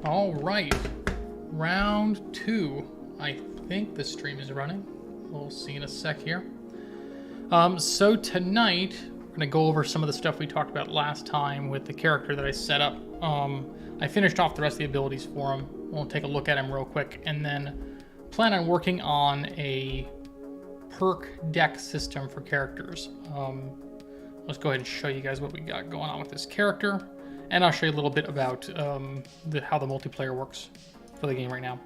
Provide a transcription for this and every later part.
All right, round 2. I think the stream is running. We'll see in a sec here. So tonight, we're gonna go over some of the stuff we talked about last time with the character that I set up. I finished off the rest of the abilities for him. We'll take a look at him real quick, and then plan on working on a perk deck system for characters. Let's go ahead and show you guys what we got going on with this character, and I'll show you a little bit about how the multiplayer works for the game right now.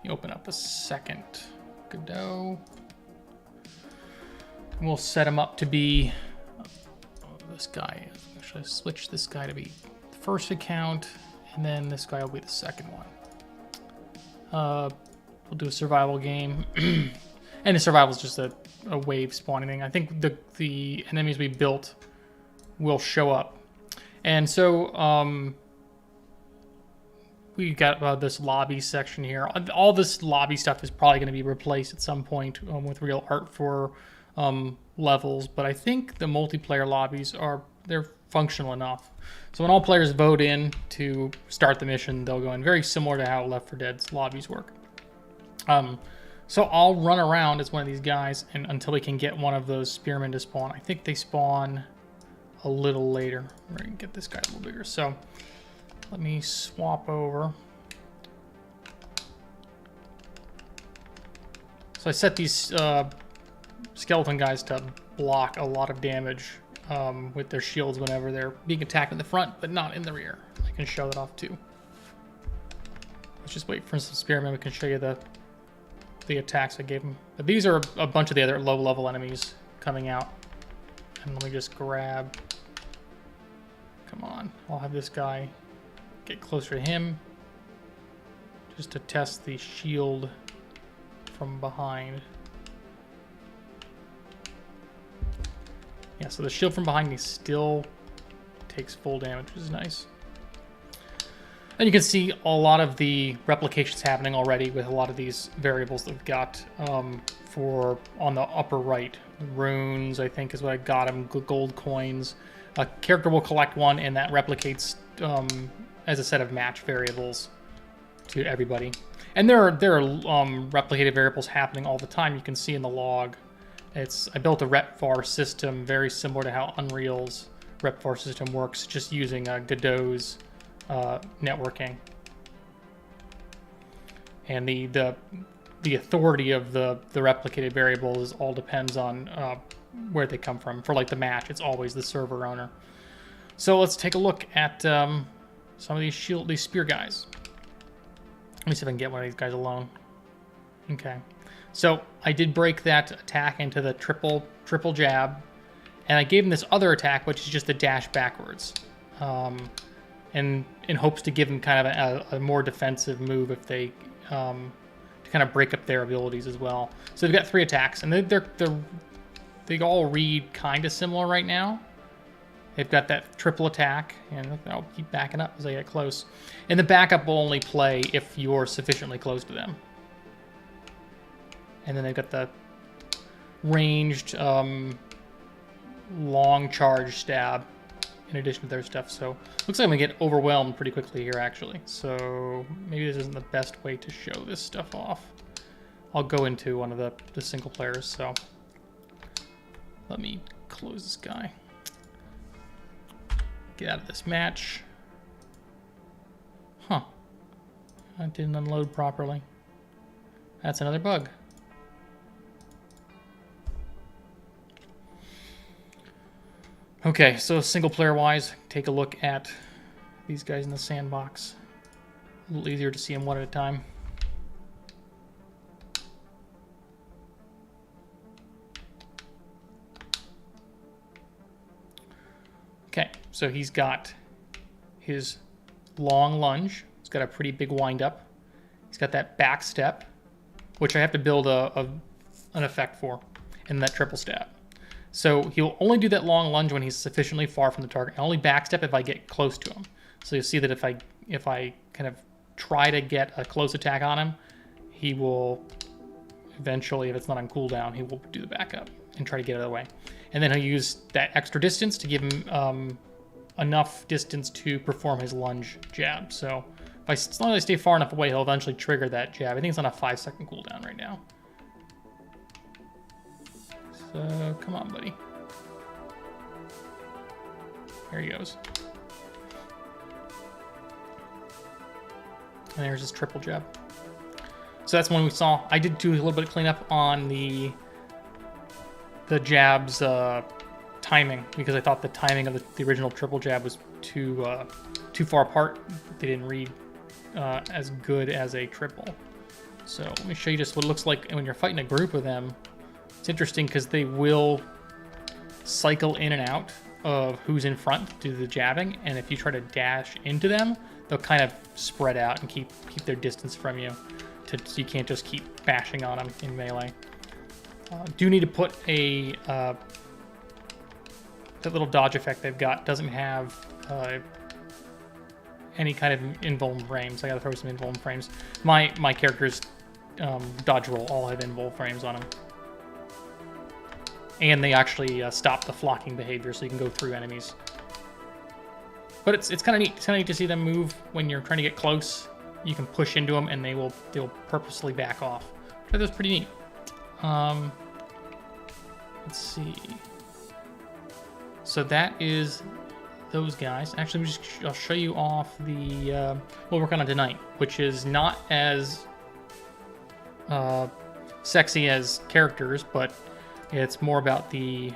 You open up a second Godot, and we'll set him up to be this guy. Actually, switch this guy to be the first account, and then this guy will be the second one. We'll do a survival game. And the survival is just a wave spawning thing. I think the enemies we built will show up. And so we got this lobby section here. All this lobby stuff is probably going to be replaced at some point with real art for levels. But I think the multiplayer lobbies they're functional enough. So when all players vote in to start the mission, they'll go in, very similar to how Left 4 Dead's lobbies work. So I'll run around as one of these guys until we can get one of those spearmen to spawn. I think they spawn a little later. We're going to get this guy a little bigger. So let me swap over. So I set these skeleton guys to block a lot of damage with their shields whenever they're being attacked in the front, but not in the rear. I can show that off too. Let's just wait for some spearmen. We can show you the attacks I gave them. But these are a bunch of the other low-level enemies coming out. And let me just grab... Come on. I'll have this guy get closer to him, just to test the shield from behind. Yeah, so the shield from behind me still takes full damage, which is nice. And you can see a lot of the replications happening already with a lot of these variables that we've got on the upper right. Runes, I think, is what I got them. Gold coins. A character will collect one, and that replicates as a set of match variables to everybody. And there are replicated variables happening all the time. You can see in the log. I built a rep-var system very similar to how Unreal's rep-var system works, just using Godot's networking, and the authority of the replicated variables all depends on where they come from. For like the match, it's always the server owner. So let's take a look at some of these spear guys. Let me see if I can get one of these guys alone. Okay, so I did break that attack into the triple jab, and I gave him this other attack, which is just a dash backwards. And in hopes to give them kind of a more defensive move if they to kind of break up their abilities as well. So they've got 3 attacks, and they all read kind of similar right now. They've got that triple attack, and I'll keep backing up as I get close. And the backup will only play if you're sufficiently close to them. And then they've got the ranged long charge stab in addition to their stuff. So looks like I'm gonna get overwhelmed pretty quickly here, actually. So maybe this isn't the best way to show this stuff off. I'll go into one of the single players. So let me close this guy. Get out of this match. Huh. I didn't unload properly. That's another bug. Okay, so single player wise, take a look at these guys in the sandbox. A little easier to see them one at a time. Okay, so he's got his long lunge. He's got a pretty big wind up. He's got that back step, which I have to build an effect for, and that triple stab. So he'll only do that long lunge when he's sufficiently far from the target. I'll only backstep if I get close to him. So you'll see that if I kind of try to get a close attack on him, he will eventually, if it's not on cooldown, he will do the backup and try to get out of the way. And then he'll use that extra distance to give him enough distance to perform his lunge jab. So As long as I stay far enough away, he'll eventually trigger that jab. I think it's on a 5-second cooldown right now. So, come on, buddy. There he goes. And there's his triple jab. So that's one we saw. I did do a little bit of cleanup on the jab's timing, because I thought the timing of the original triple jab was too far apart. They didn't read as good as a triple. So let me show you just what it looks like when you're fighting a group of them. It's interesting because they will cycle in and out of who's in front to do the jabbing, and if you try to dash into them, they'll kind of spread out and keep their distance from you, so you can't just keep bashing on them in melee. Do need to put a that little dodge effect they've got doesn't have any kind of invuln frames. I gotta throw some invuln frames. My characters dodge roll all have invuln frames on them, and they actually stop the flocking behavior, so you can go through enemies. But it's kind of neat. It's kind of neat to see them move when you're trying to get close. You can push into them, and they'll purposely back off. So that's pretty neat. Let's see. So that is those guys. Actually, I'll show you off the what we're working on tonight, which is not as sexy as characters, but it's more about the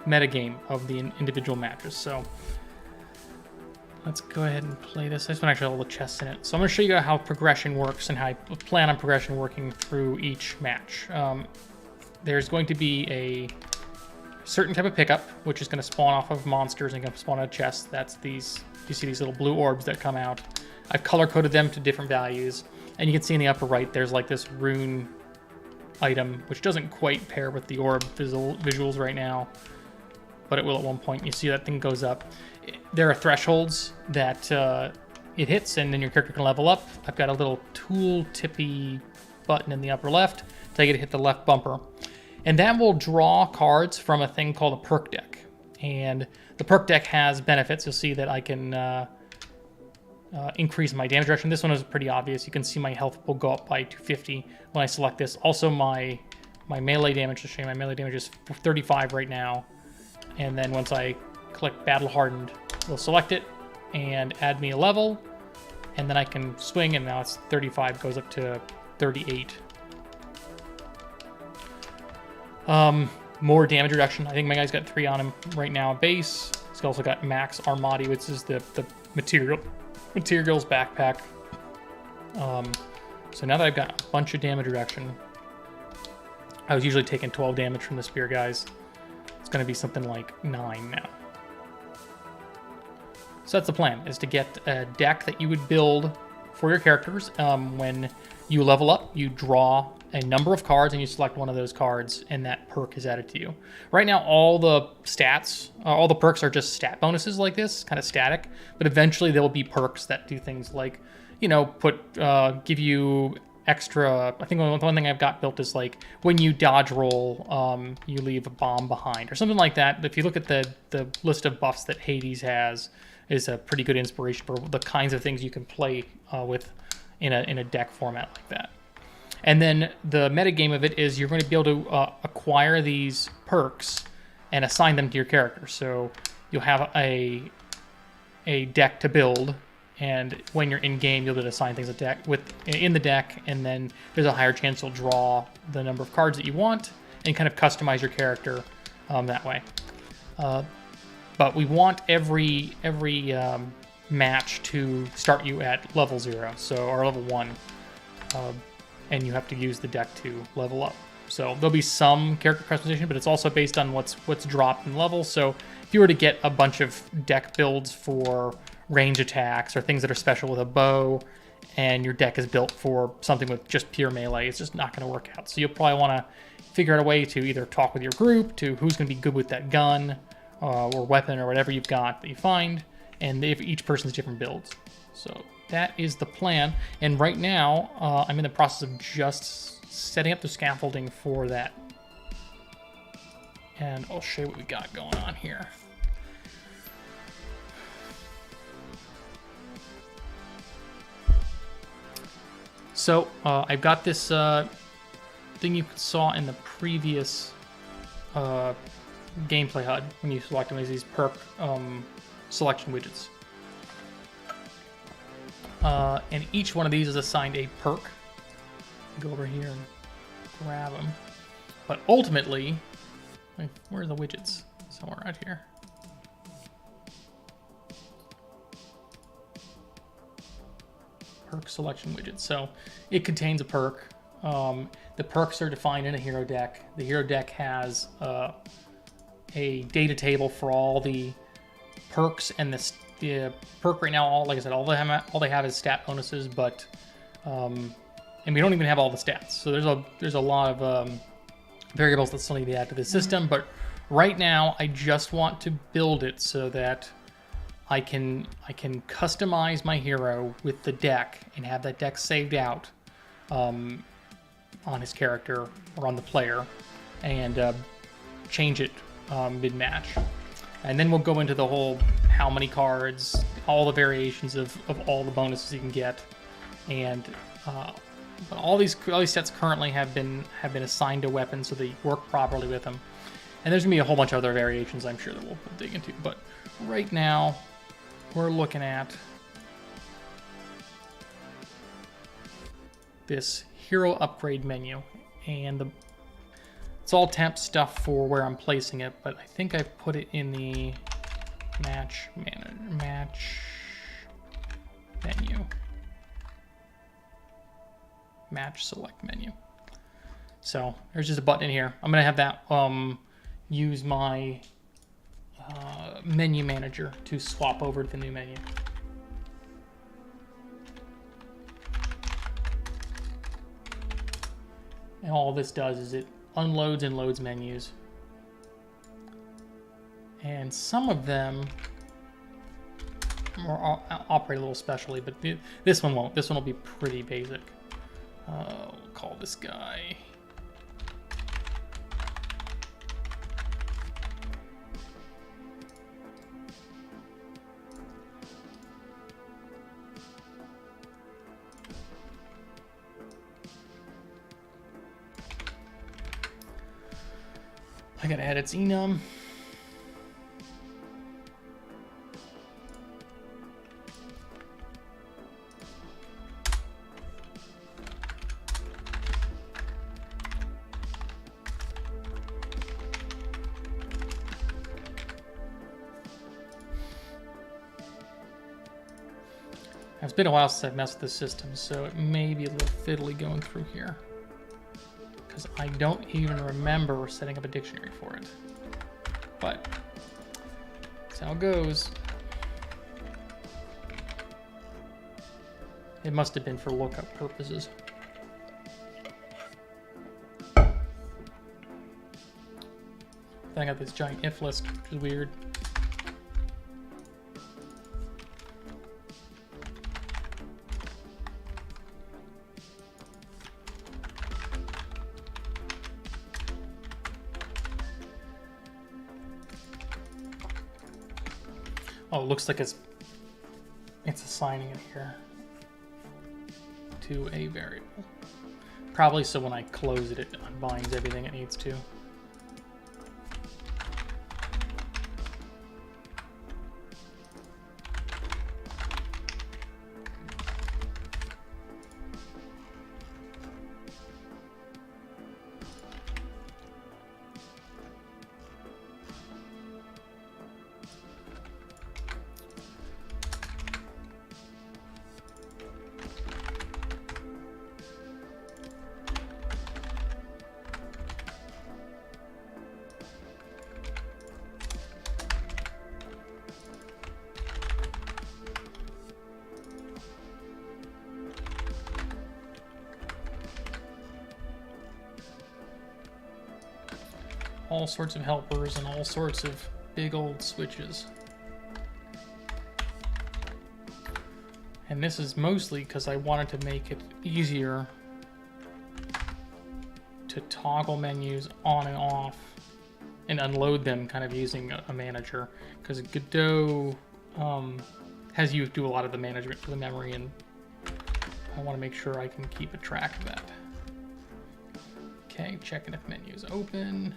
metagame of the individual matches. So let's go ahead and play this. I just want to actually have all the chests in it. So I'm going to show you how progression works and how I plan on progression working through each match. There's going to be a certain type of pickup, which is going to spawn off of monsters and going to spawn out of chests. That's these, you see these little blue orbs that come out. I've color-coded them to different values. And you can see in the upper right, there's like this rune item, which doesn't quite pair with the orb visuals right now, but it will at one point. You see that thing goes up. There are thresholds that it hits, and then your character can level up. I've got a little tool tippy button in the upper left to get to hit the left bumper. And that will draw cards from a thing called a perk deck. And the perk deck has benefits. You'll see that I can increase my damage reduction. This one is pretty obvious. You can see my health will go up by 250 when I select this. Also, my melee damage, to show you, my melee damage is 35 right now. And then once I click Battle Hardened, we'll select it and add me a level. And then I can swing, and now it's 35, goes up to 38. More damage reduction. I think my guy's got 3 on him right now. Base. He's also got Max Armati, which is the materials backpack. So now that I've got a bunch of damage reduction, I was usually taking 12 damage from the spear guys. It's going to be something like 9 now. So that's the plan, is to get a deck that you would build for your characters. When you level up, you draw a number of cards and you select one of those cards, and that perk is added to you. Right now, all the stats, all the perks are just stat bonuses like this, kind of static, but eventually there will be perks that do things like, you know, give you extra. I think one thing I've got built is like when you dodge roll, you leave a bomb behind or something like that. If you look at the list of buffs that Hades has, is a pretty good inspiration for the kinds of things you can play with in a deck format like that. And then the metagame of it is you're going to be able to acquire these perks and assign them to your character. So you'll have a deck to build, and when you're in game, you'll be able to assign things in the deck, and then there's a higher chance you'll draw the number of cards that you want and kind of customize your character that way. But we want every match to start you at level 0, or level 1. And you have to use the deck to level up. So there'll be some character customization, but it's also based on what's dropped in level. So if you were to get a bunch of deck builds for range attacks or things that are special with a bow, and your deck is built for something with just pure melee, it's just not going to work out. So you'll probably want to figure out a way to either talk with your group to who's going to be good with that gun or weapon or whatever you've got that you find, and if each person's different builds. So that is the plan, and right now I'm in the process of just setting up the scaffolding for that. And I'll show you what we got going on here. So I've got this thing you saw in the previous gameplay HUD when you select them as these perk selection widgets. And each one of these is assigned a perk. Go over here and grab them. But ultimately, where are the widgets? Somewhere right here. Perk selection widget. So it contains a perk. The perks are defined in a hero deck. The hero deck has a data table for all the perks, and the perk right now, like I said, all they have is stat bonuses, but and we don't even have all the stats. So there's a lot of variables that still need to be added to the system. But right now, I just want to build it so that I can customize my hero with the deck and have that deck saved out on his character or on the player, and change it mid-match. And then we'll go into the whole how many cards, all the variations of all the bonuses you can get, and all these sets currently have been assigned to weapons, so they work properly with them. And there's gonna be a whole bunch of other variations I'm sure that we'll dig into. But right now, we're looking at this hero upgrade menu, and it's all temp stuff for where I'm placing it, but I think I've put it in the match menu, match select menu. So there's just a button in here. I'm gonna have that use my menu manager to swap over to the new menu. And all this does is it unloads and loads menus. And some of them operate a little specially, but this one won't. This one will be pretty basic. We'll call this guy I gotta add its enum. It's been a while since I've messed with the system, so it may be a little fiddly going through here, because I don't even remember setting up a dictionary for it. But that's how it goes. It must have been for lookup purposes. Then I got this giant if list, which is weird. Oh, it looks like it's assigning it here to a variable. Probably so when I close it, it unbinds everything it needs to. All sorts of helpers and all sorts of big old switches. And this is mostly because I wanted to make it easier to toggle menus on and off and unload them kind of using a manager, because Godot has you do a lot of the management for the memory and I want to make sure I can keep a track of that. Okay, checking if menu is open.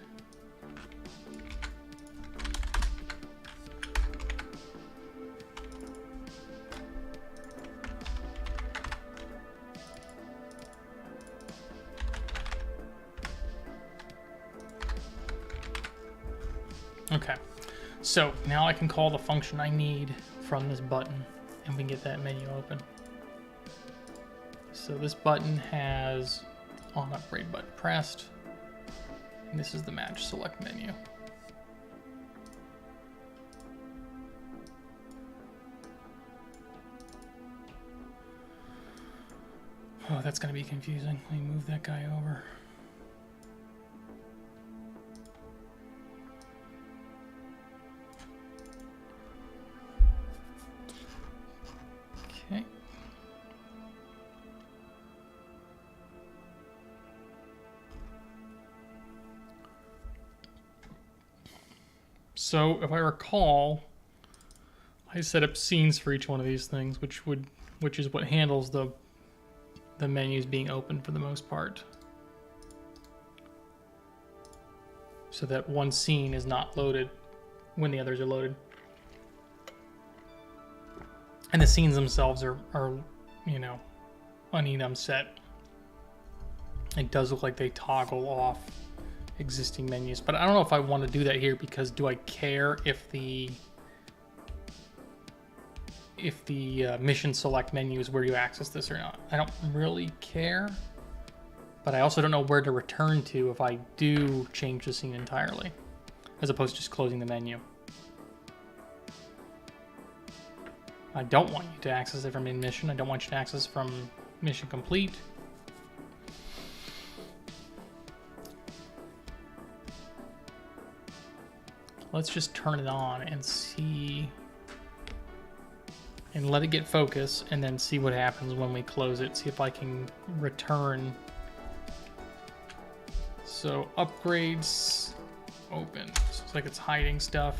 Okay, so now I can call the function I need from this button, and we can get that menu open. So this button has on upgrade button pressed, and this is the match select menu. Oh, that's gonna be confusing. Let me move that guy over. Okay. So if I recall, I set up scenes for each one of these things, which is what handles the menus being open for the most part, so that one scene is not loaded when the others are loaded. And the scenes themselves are you know, unenum set. It does look like they toggle off existing menus, but I don't know if I want to do that here, because do I care if the mission select menu is where you access this or not? I don't really care, but I also don't know where to return to if I do change the scene entirely, as opposed to just closing the menu. I don't want you to access it from in mission. I don't want you to access from mission complete. Let's just turn it on and see, and let it get focus, and then see what happens when we close it. See if I can return. So upgrades open. So it's like it's hiding stuff.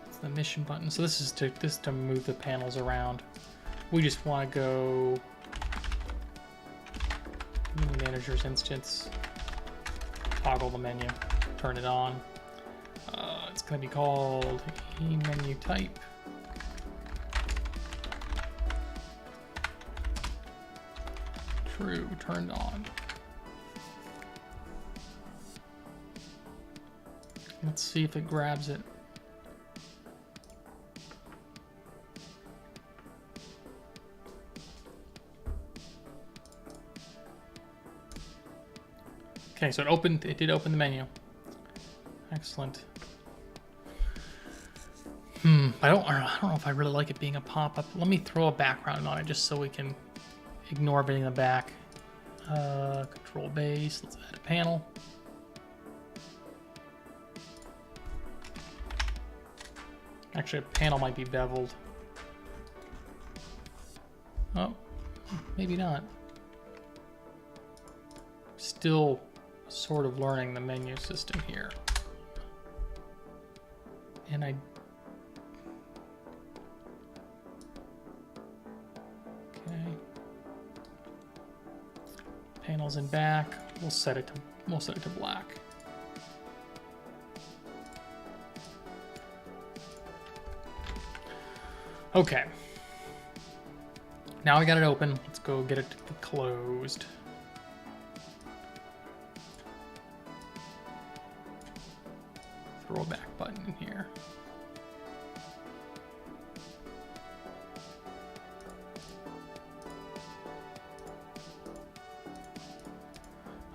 It's the mission button. So this is to move the panels around. We just want to go manager's instance, toggle the menu, turn it on. It's going to be called menu type. True, turned on. Let's see if it grabs it. Okay, so it did open the menu. Excellent. I don't know if I really like it being a pop-up. Let me throw a background on it just so we can ignore everything in the back. Control base, let's add a panel. Actually, a panel might be beveled. Oh, maybe not. Still sort of learning the menu system here. And okay. Panels in back. We'll set it to black. Okay. Now we got it open. Let's go get it closed. Throw a back button in here.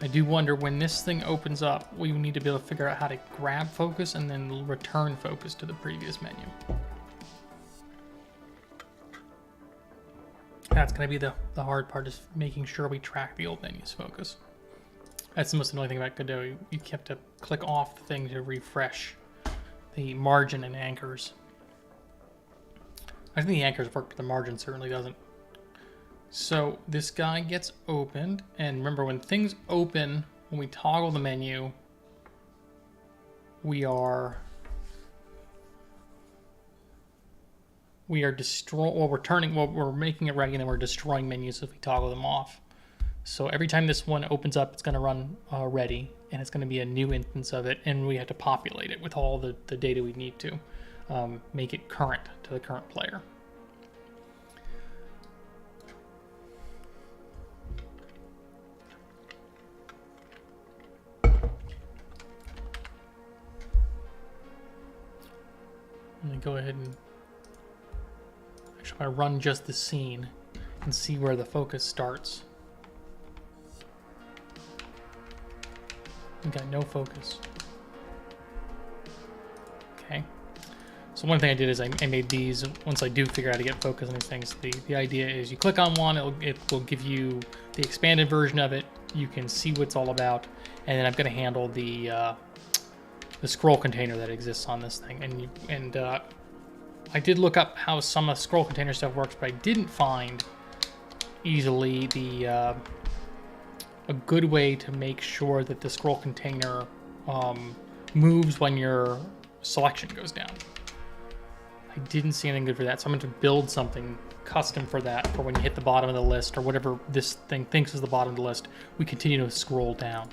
I do wonder, when this thing opens up, we need to be able to figure out how to grab focus and then return focus to the previous menu. That's going to be the hard part, is making sure we track the old menu's focus. That's the most annoying thing about Godot. You have to click off the thing to refresh the margin and anchors. I think the anchors work, but the margin certainly doesn't. So this guy gets opened, and remember, when things open, when we toggle the menu, we are we are we're making it ready, and then we're destroying menus if we toggle them off. So every time this one opens up, it's going to run ready, and it's going to be a new instance of it, and we have to populate it with all the data we need to make it current to the current player. Let me go ahead and actually I run just the scene and see where the focus starts. We got no focus. Okay. So one thing I did is I made these, once I do figure out how to get focus on these things, the idea is you click on one, it will give you the expanded version of it. You can see what it's all about, and then I'm going to handle the scroll container that exists on this thing. And I did look up how some of the scroll container stuff works, but I didn't find easily a good way to make sure that the scroll container moves when your selection goes down. I didn't see anything good for that, so I'm going to build something custom for that, for when you hit the bottom of the list, or whatever this thing thinks is the bottom of the list, we continue to scroll down.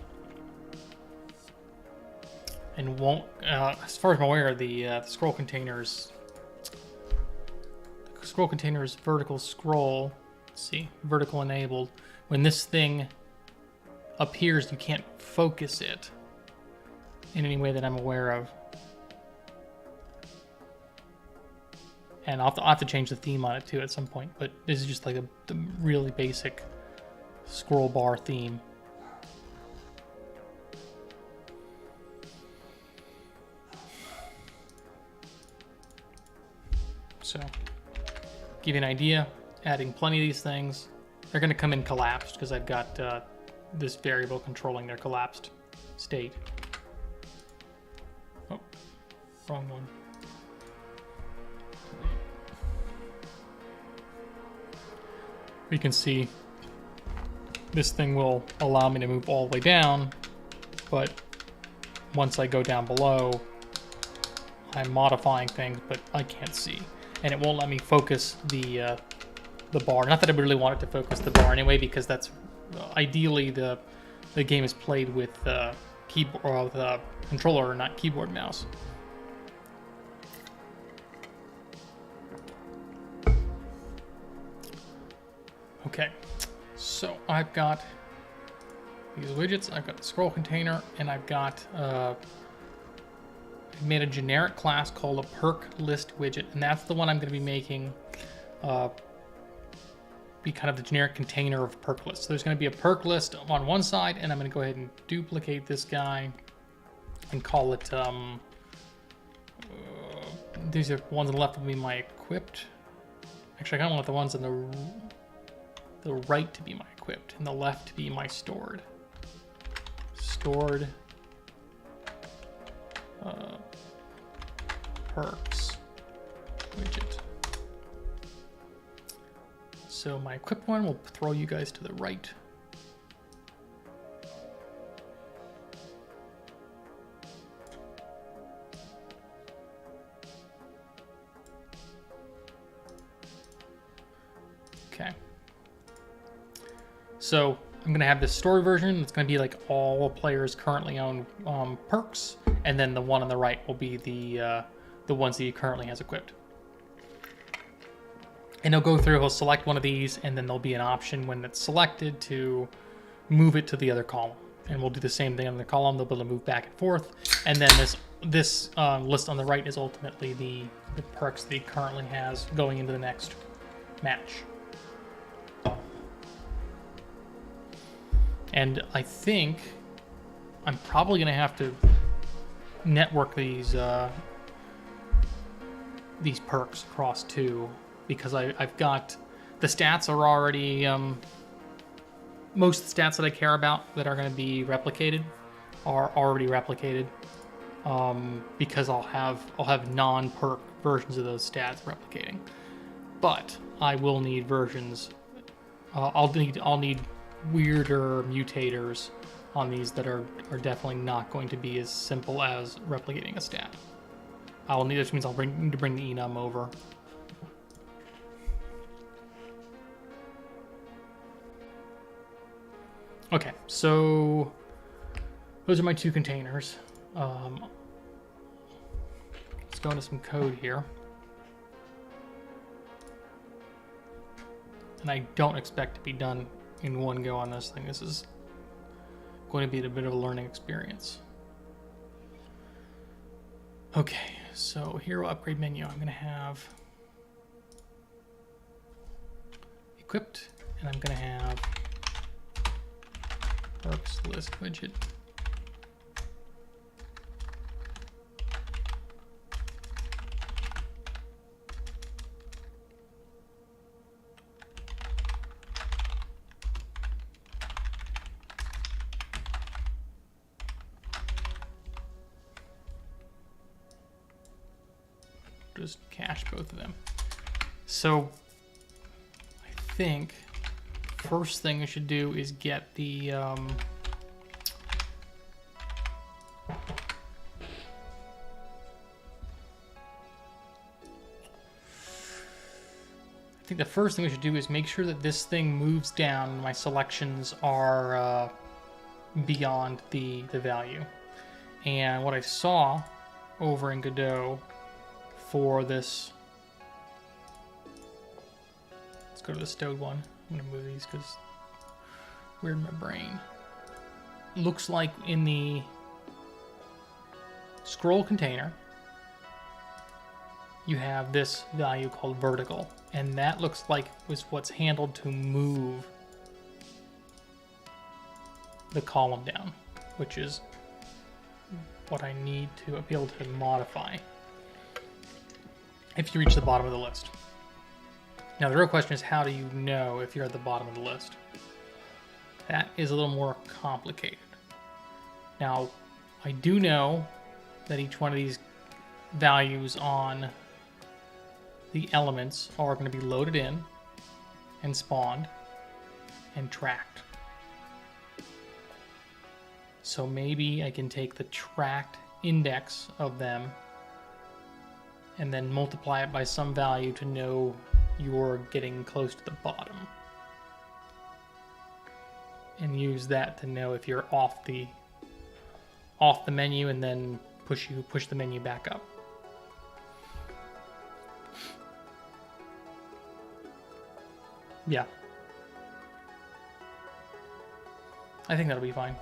And won't, as far as I'm aware, the scroll containers vertical scroll, let's see, vertical enabled. When this thing appears, you can't focus it in any way that I'm aware of. And I'll have to change the theme on it too at some point, but this is just like the really basic scroll bar theme. So, give you an idea, adding plenty of these things. They're going to come in collapsed because I've got this variable controlling their collapsed state. Oh, wrong one. We can see this thing will allow me to move all the way down, but once I go down below, I'm modifying things, but I can't see. And it won't let me focus the bar. Not that I really want it to focus the bar anyway, because that's ideally the game is played with keyboard or with controller, not keyboard mouse. Okay, so I've got these widgets. I've got the scroll container, and I've got made a generic class called a perk list widget, and that's the one I'm going to be making be kind of the generic container of perk lists. So there's going to be a perk list on one side, and I'm going to go ahead and duplicate this guy and call it these are ones on the left will be my equipped. Actually, I kind of want the ones on the right to be my equipped and the left to be my stored perks widget. So my equipped one will throw you guys to the right. Okay. So I'm going to have this story version. It's going to be like all players currently own perks, and then the one on the right will be the ones that he currently has equipped. And he'll go through, he'll select one of these, and then there'll be an option when it's selected to move it to the other column. And we'll do the same thing on the column. They'll be able to move back and forth. And then this list on the right is ultimately the perks that he currently has going into the next match. And I think I'm probably going to have to network these perks across too, because I've got the stats are already most of the stats that I care about that are going to be replicated are already replicated, because I'll have non-perk versions of those stats replicating. But I will need versions. I'll need weirder mutators on these that are definitely not going to be as simple as replicating a stat. Which means I'll need to bring the enum over. Okay, so those are my 2 containers. Let's go into some code here. And I don't expect to be done in one go on this thing. This is going to be a bit of a learning experience. Okay, so hero upgrade menu. I'm going to have equipped, and I'm going to have perks list widget. Just cache both of them. So I think first thing we should do is get the I think the first thing we should do is make sure that this thing moves down. My selections are beyond the value. And what I saw over in Godot for this, let's go to the stowed one. I'm gonna move these because weird in my brain. Looks like in the scroll container, you have this value called vertical, and that looks like was what's handled to move the column down, which is what I need to be able to modify if you reach the bottom of the list. Now the real question is, how do you know if you're at the bottom of the list? That is a little more complicated. Now, I do know that each one of these values on the elements are going to be loaded in and spawned and tracked. So maybe I can take the tracked index of them and then multiply it by some value to know you're getting close to the bottom. And use that to know if you're off the menu, and then push the menu back up. Yeah. I think that'll be fine.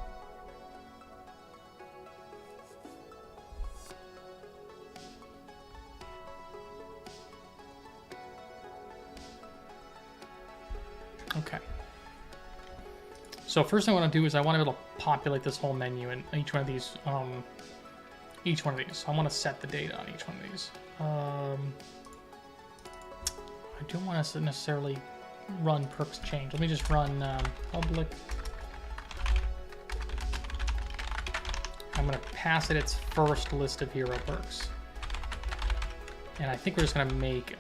Okay. So first thing I want to do is I want to be able to populate this whole menu in each one of these. I want to set the data on each one of these. I don't want us to necessarily run perks change. Let me just run public. I'm going to pass it its first list of hero perks. And I think we're just going to make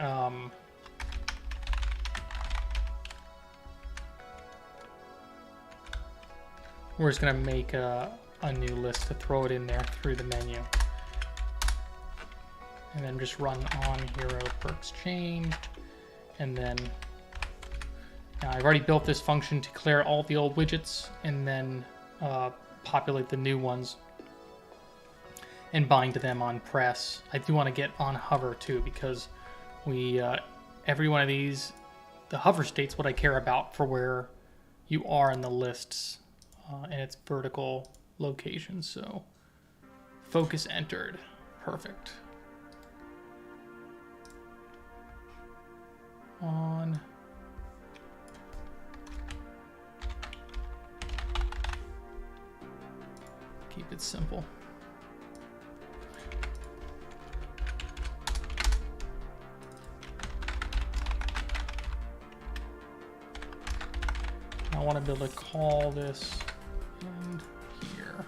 a new list to throw it in there through the menu. And then just run on hero perks changed. And then now I've already built this function to clear all the old widgets and then populate the new ones and bind to them on press. I do want to get on hover too, because we every one of these, the hover state's what I care about for where you are in the lists and its vertical location. So focus entered. Perfect. On. Keep it simple. I want to be able to call this in here.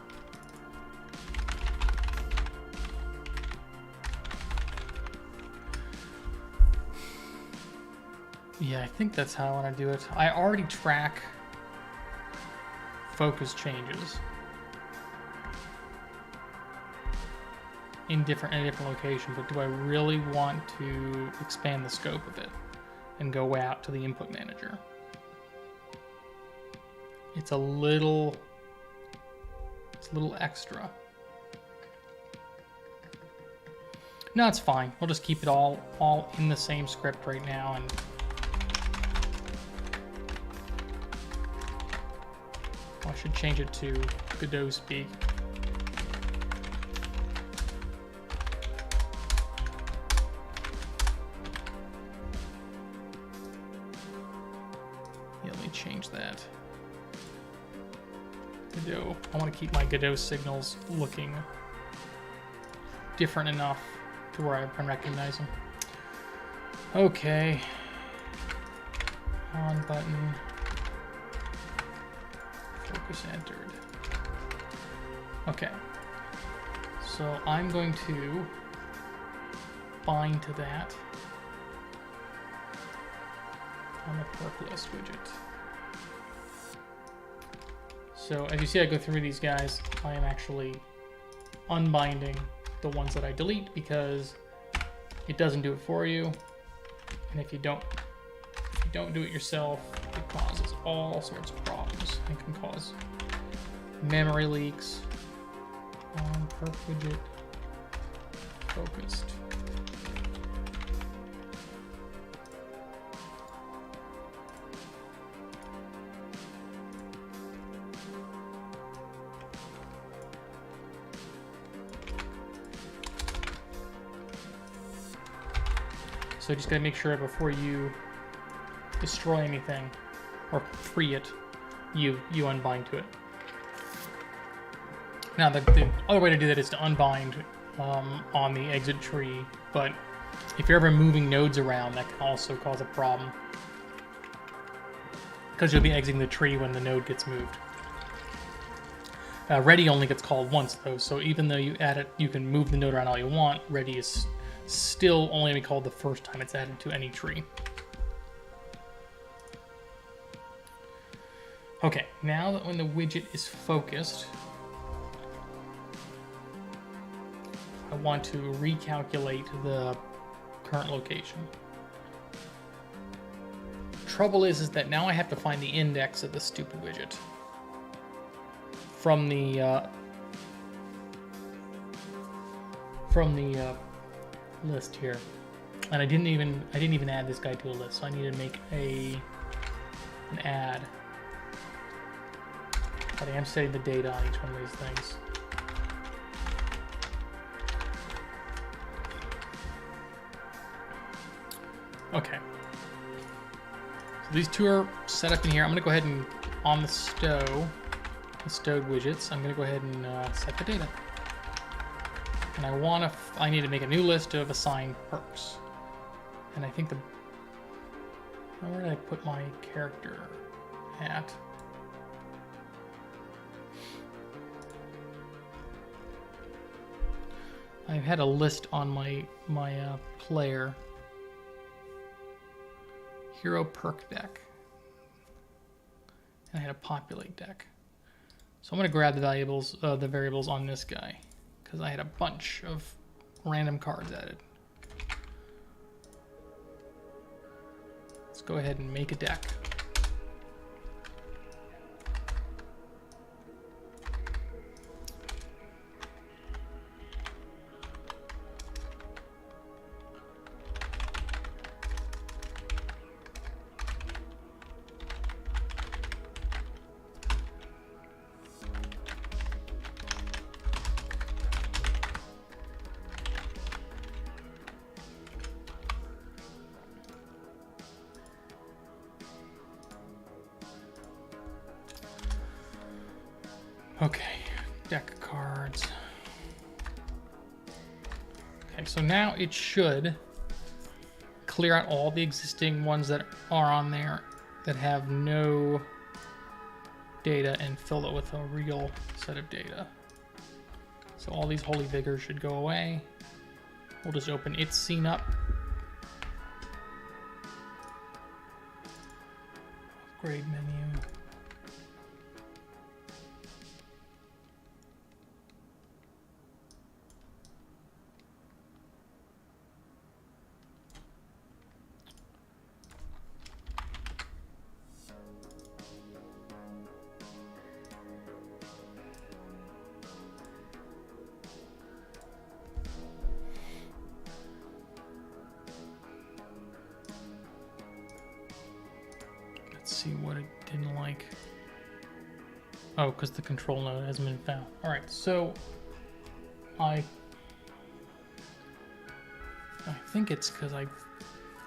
Yeah, I think that's how I want to do it. I already track focus changes in a different location, but do I really want to expand the scope of it and go way out to the input manager? it's a little extra. No, it's fine. We'll just keep it all in the same script right now, and I should change it to Godot speak. Yeah, let me change that. Godot. I want to keep my Godot signals looking different enough to where I can recognize them. Okay. On button. Focus entered. Okay. So I'm going to bind to that on the perk list widget. So as you see, I go through these guys. I am actually unbinding the ones that I delete because it doesn't do it for you, and if you don't do it yourself, it causes all sorts of problems. It can cause memory leaks. On perk widget focused. So just gotta make sure before you destroy anything or free it, you unbind to it. Now the other way to do that is to unbind on the exit tree, but if you're ever moving nodes around, that can also cause a problem because you'll be exiting the tree when the node gets moved. Ready only gets called once though, so even though you add it, you can move the node around all you want. Ready is still only going to be called the first time it's added to any tree. Okay, now that when the widget is focused, I want to recalculate the current location. Trouble is that now I have to find the index of the stupid widget from the list here, and I didn't even add this guy to a list, so I need to make an add. But I am setting the data on each one of these things. Okay. So these two are set up in here. I'm gonna go ahead and on the stowed widgets, I'm gonna go ahead and set the data. And I need to make a new list of assigned perks. And I think where did I put my character at? I had a list on my player hero perk deck, and I had a populate deck. So I'm going to grab the variables on this guy because I had a bunch of random cards added. Let's go ahead and make a deck. Okay, deck of cards. Okay, so now it should clear out all the existing ones that are on there that have no data and fill it with a real set of data. So all these holy vigors should go away. We'll just open its scene up. Upgrade menu. see what it didn't like. Oh, because the control node hasn't been found. All right, so I think it's because I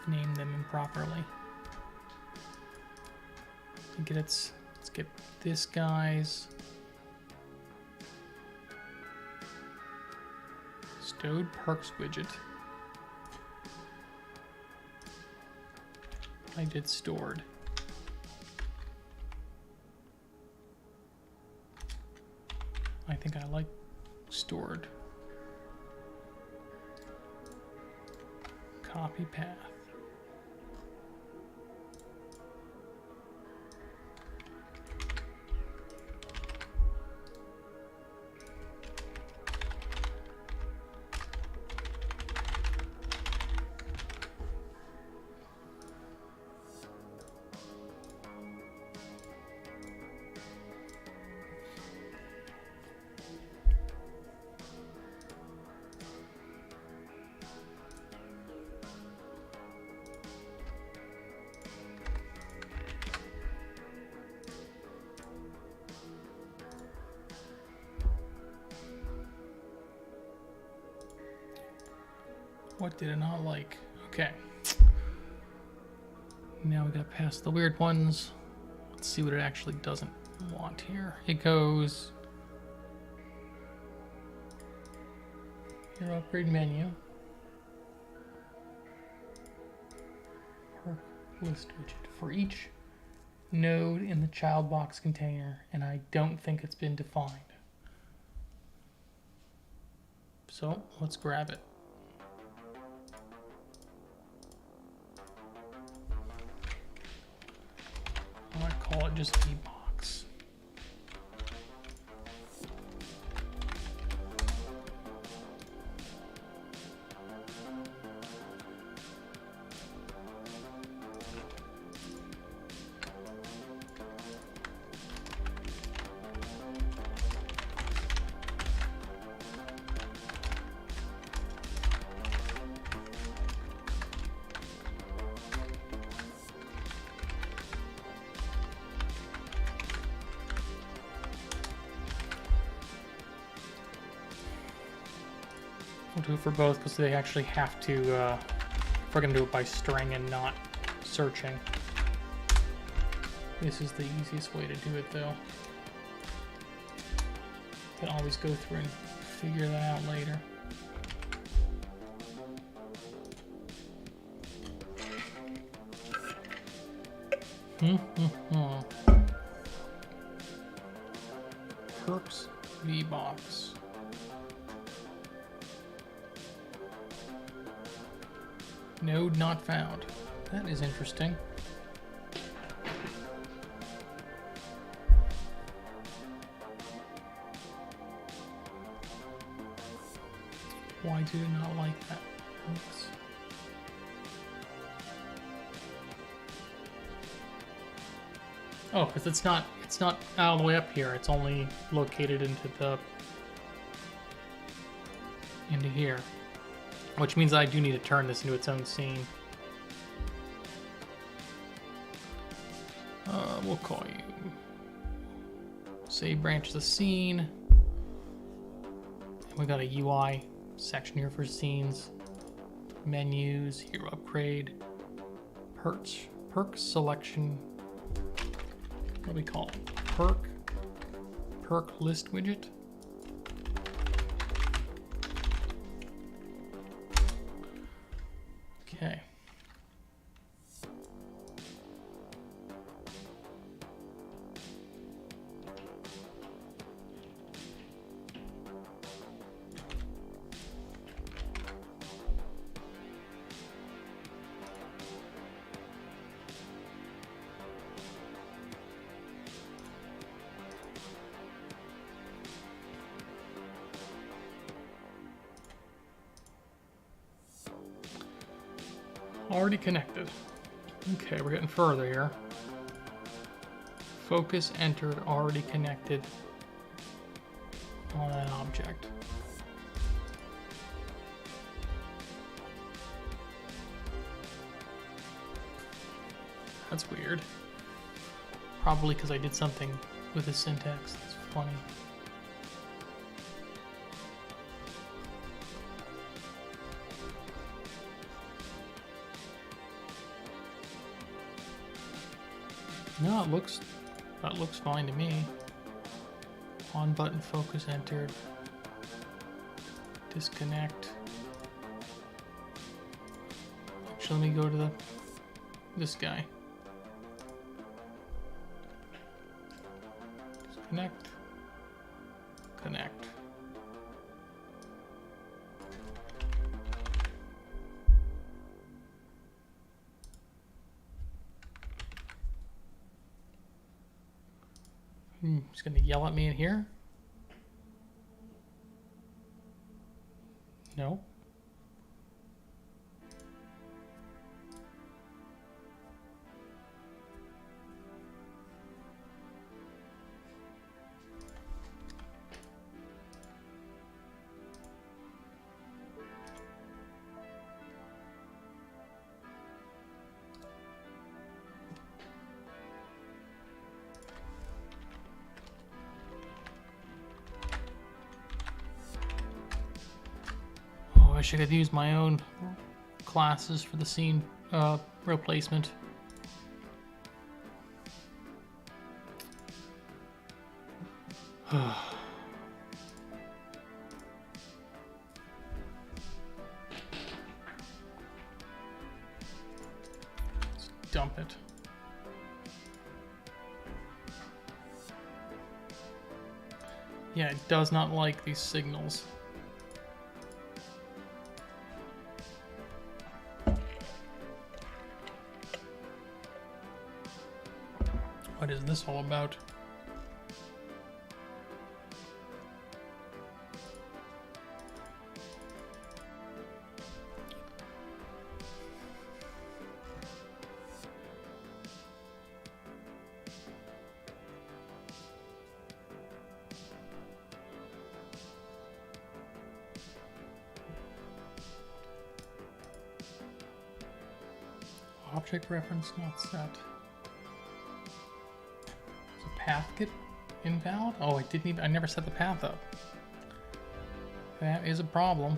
named them improperly. Let's get this guy's stowed perks widget. I did stored. I think I like stored. Copy path. What did it not like? Okay. Now we gotta pass the weird ones. Let's see what it actually doesn't want here. It goes your upgrade menu. Perk list widget for each node in the child box container, and I don't think it's been defined. So let's grab it. I might call it just VBox. We'll do it for both because they actually have to, if we're going to do it by string and not searching. This is the easiest way to do it though. Can always go through and figure that out later. Perks VBox. Node not found. That is interesting. Why do you not like that? Oops. Oh, because it's not all the way up here. It's only located into here. Which means I do need to turn this into its own scene. We'll call you save branch the scene. We got a UI section here for scenes, menus, hero upgrade, perk selection. What do we call it? Perk list widget. Okay. Already connected. Okay, we're getting further here. Focus entered, already connected on an object. That's weird. Probably because I did something with the syntax that's funny. No, that looks fine to me. On button focus entered. Disconnect. Actually, let me go to this guy. Disconnect. Connect. He's gonna yell at me in here? No. I should have used my own classes for the scene replacement. Let's dump it. Yeah, it does not like these signals. What is this all about? Object reference not set. Path get invalid? Oh, I never set the path up. That is a problem.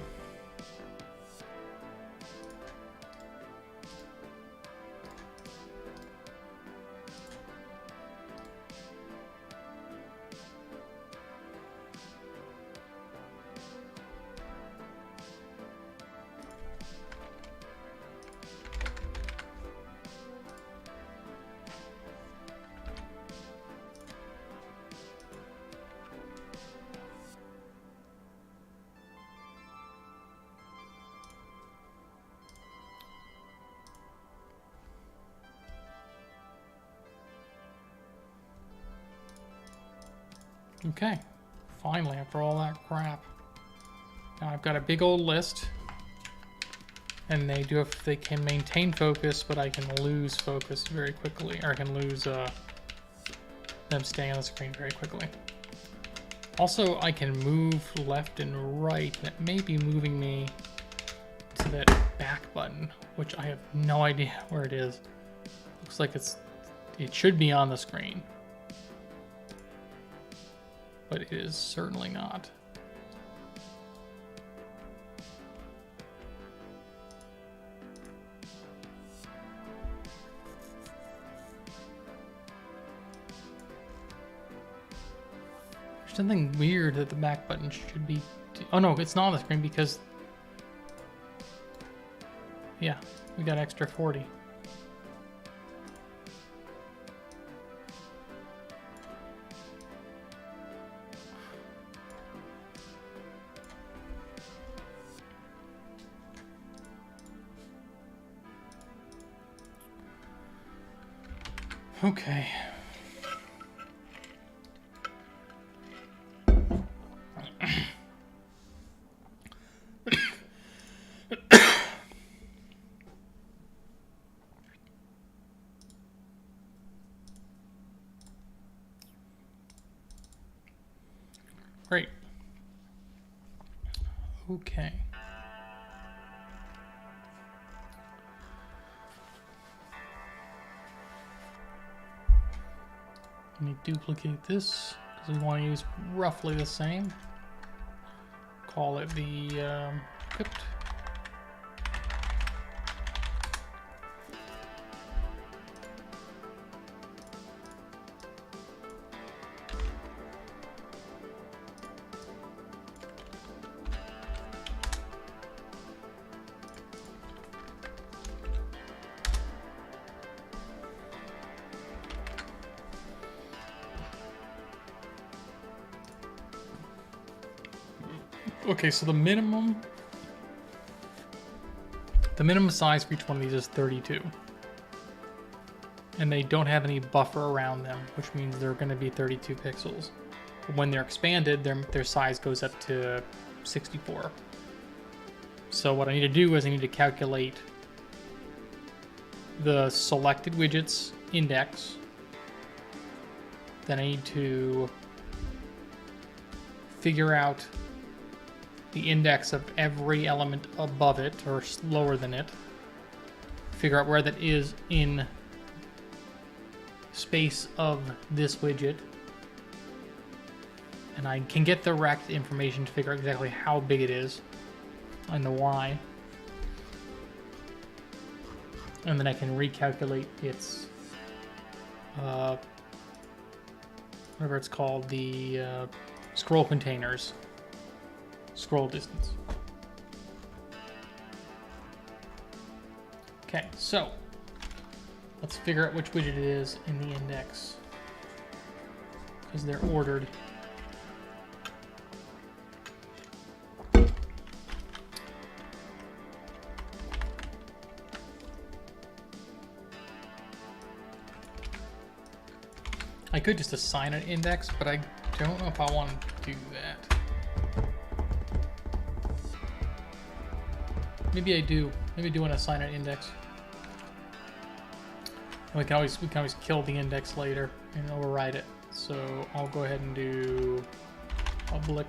Okay, finally, after all that crap. Now I've got a big old list, and they can maintain focus, but I can lose focus very quickly, or I can lose them staying on the screen very quickly. Also, I can move left and right. That may be moving me to that back button, which I have no idea where it is. Looks like it should be on the screen. But it is certainly not. There's something weird that the back button should be... Oh no, it's not on the screen because... Yeah, we got extra 40. Okay. Great. Okay. Let me duplicate this because we want to use roughly the same. Call it the equipped. Okay, so the minimum size for each one of these is 32. And they don't have any buffer around them, which means they're going to be 32 pixels. But when they're expanded, their size goes up to 64. So what I need to do is I need to calculate the selected widget's index. Then I need to figure out the index of every element above it or lower than it. Figure out where that is in space of this widget. And I can get the rect information to figure out exactly how big it is and the Y. And then I can recalculate its whatever it's called, the scroll containers. Scroll distance. Okay, so let's figure out which widget it is in the index because they're ordered. I could just assign an index, but I don't know if I want to do that. Maybe I do. Maybe I do want to assign an index. We can always kill the index later and override it. So I'll go ahead and do public.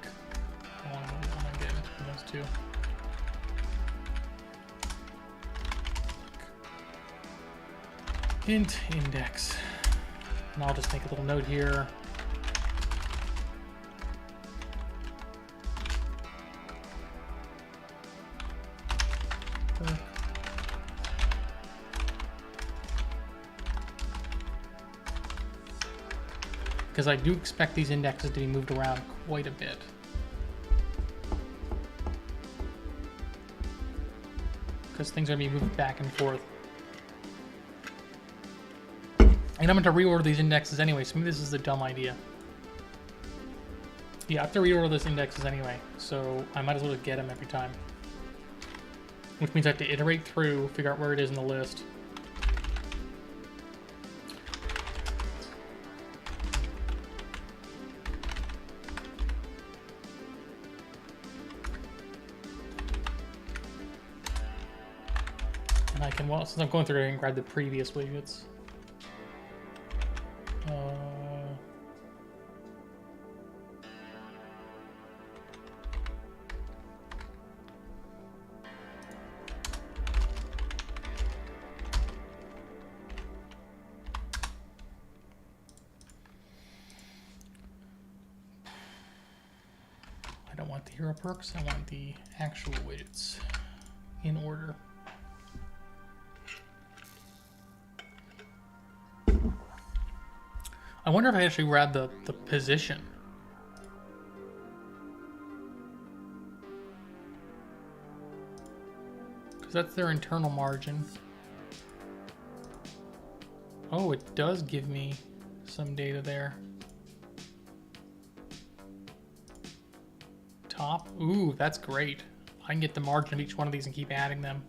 I want to get those two. Int index. And I'll just make a little note here. Because I do expect these indexes to be moved around quite a bit. Because things are going to be moved back and forth. And I'm going to reorder these indexes anyway, so maybe this is a dumb idea. Yeah, I have to reorder those indexes anyway, so I might as well just get them every time. Which means I have to iterate through, figure out where it is in the list. And I can, well, since I'm going through, I can grab the previous widgets. I don't want the hero perks, I want the actual widgets in order. I wonder if I actually grab the position. Because that's their internal margin. Oh, it does give me some data there. Top. Ooh, that's great. I can get the margin of each one of these and keep adding them.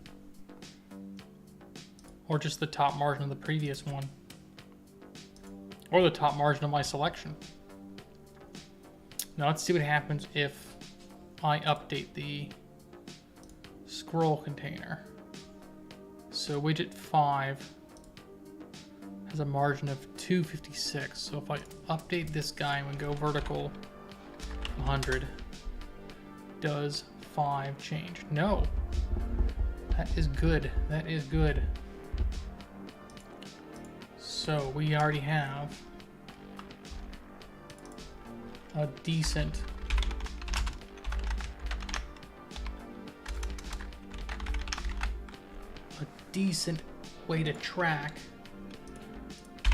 Or just the top margin of the previous one. Or the top margin of my selection. Now let's see what happens if I update the scroll container. So widget 5 has a margin of 256. So if I update this guy and we go vertical 100, does 5 change? No. That is good. That is good. So we already have a decent way to track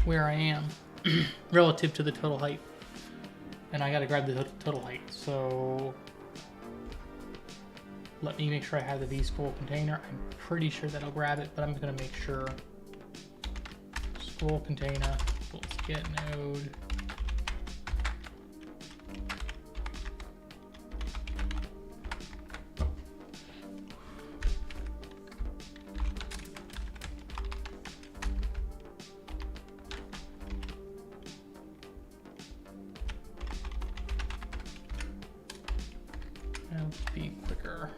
where I am relative to the total height. And I gotta grab the total height. So let me make sure I have the V-scroll container. I'm pretty sure that'll grab it, but I'm gonna make sure. Scroll container, let's get node. Be quicker.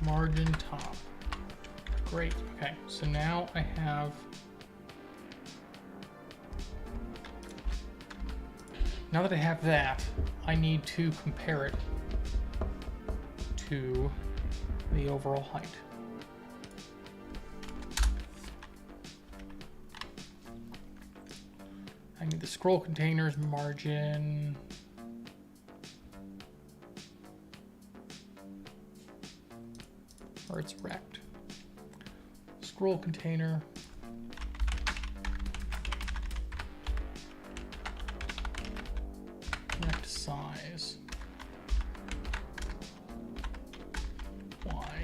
Margin top. Great. Okay, so now I have. Now that I have that, I need to compare it to the overall height. I need the scroll containers margin. Or it's rect. Scroll container. Rect size. Y.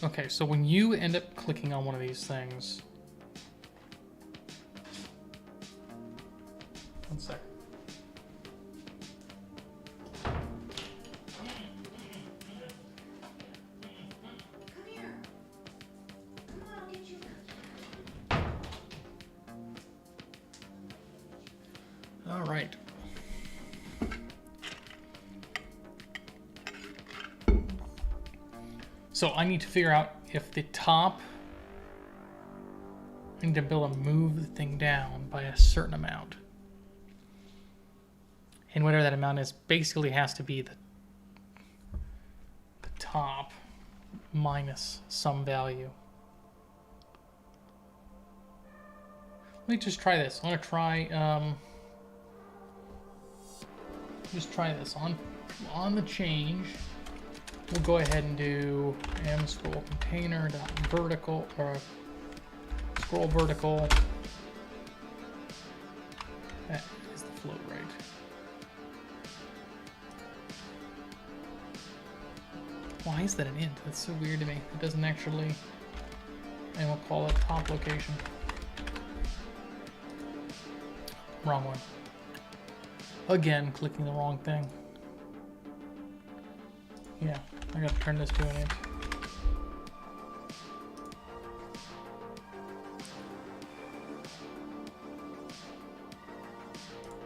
Okay, so when you end up clicking on one of these things, one sec. Come here. Come on, I'll get you. All right. So I need to figure out if the top, I need to be able to move the thing down by a certain amount. And whatever that amount is, basically has to be the top minus some value. Let me just try this. I want to try, just try this on the change. We'll go ahead and do m-scroll container dot vertical, or scroll vertical. That is the float rate. Why is that an int? That's so weird to me. It doesn't actually, and we'll call it top location. Wrong one. Again, clicking the wrong thing. Yeah, I gotta turn this to an int.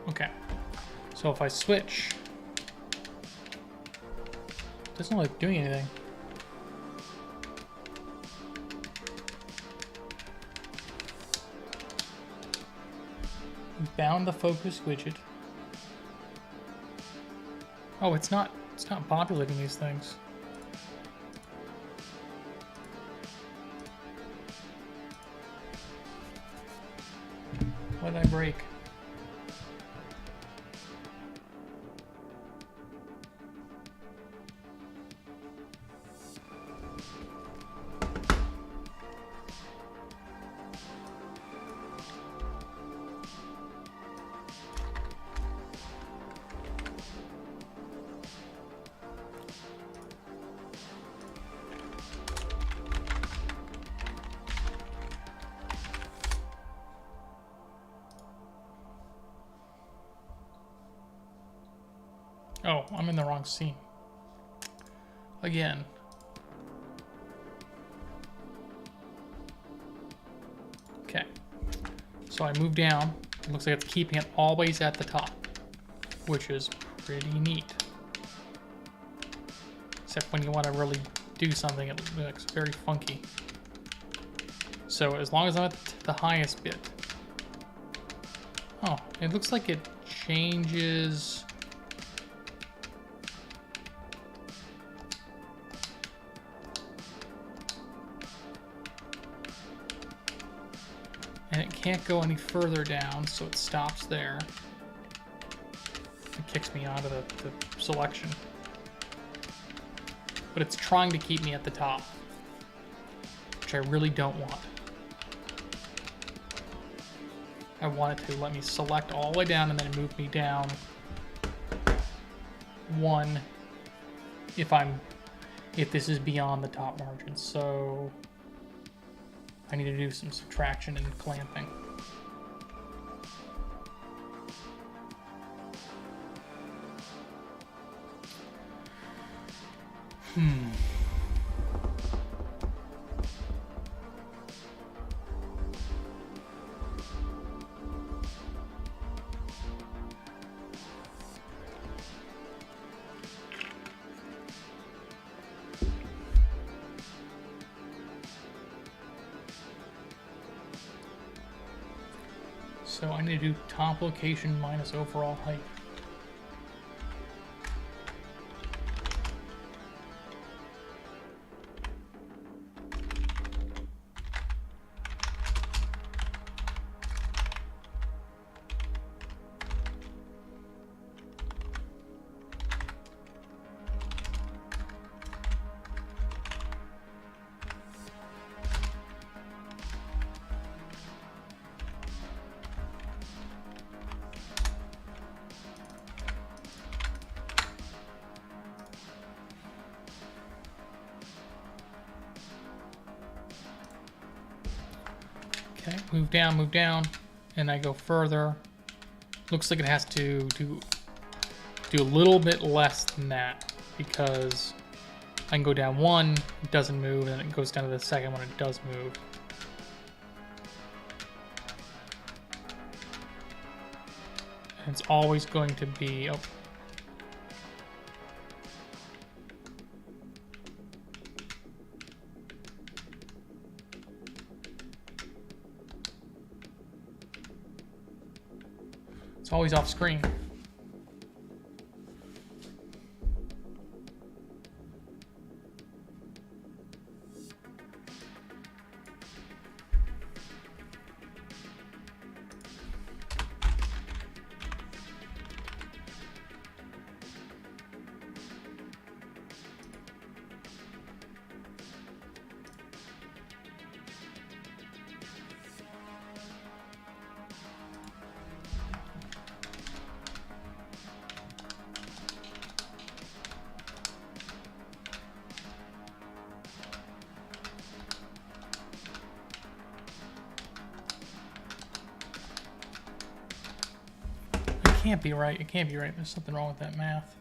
Okay, so if I switch, it doesn't look like doing anything. Bound the focus widget. Oh, it's not populating these things. What did I break? Oh, I'm in the wrong scene. Again. So I move down. It looks like it's keeping it always at the top, which is pretty neat. Except when you want to really do something, it looks very funky. So as long as I'm at the highest bit. Oh, it looks like it changes. And it can't go any further down, so it stops there. It kicks me out of the selection. But it's trying to keep me at the top, which I really don't want. I want it to let me select all the way down and then move me down one if this is beyond the top margin. So I need to do some subtraction and clamping. So I need to do top location minus overall height. Okay, move down, and I go further. Looks like it has to do a little bit less than that, because I can go down one, it doesn't move, and then it goes down to the second one, it does move. And it's always going to be, oh. It's always off screen. It can't be right. It can't be right. There's something wrong with that math.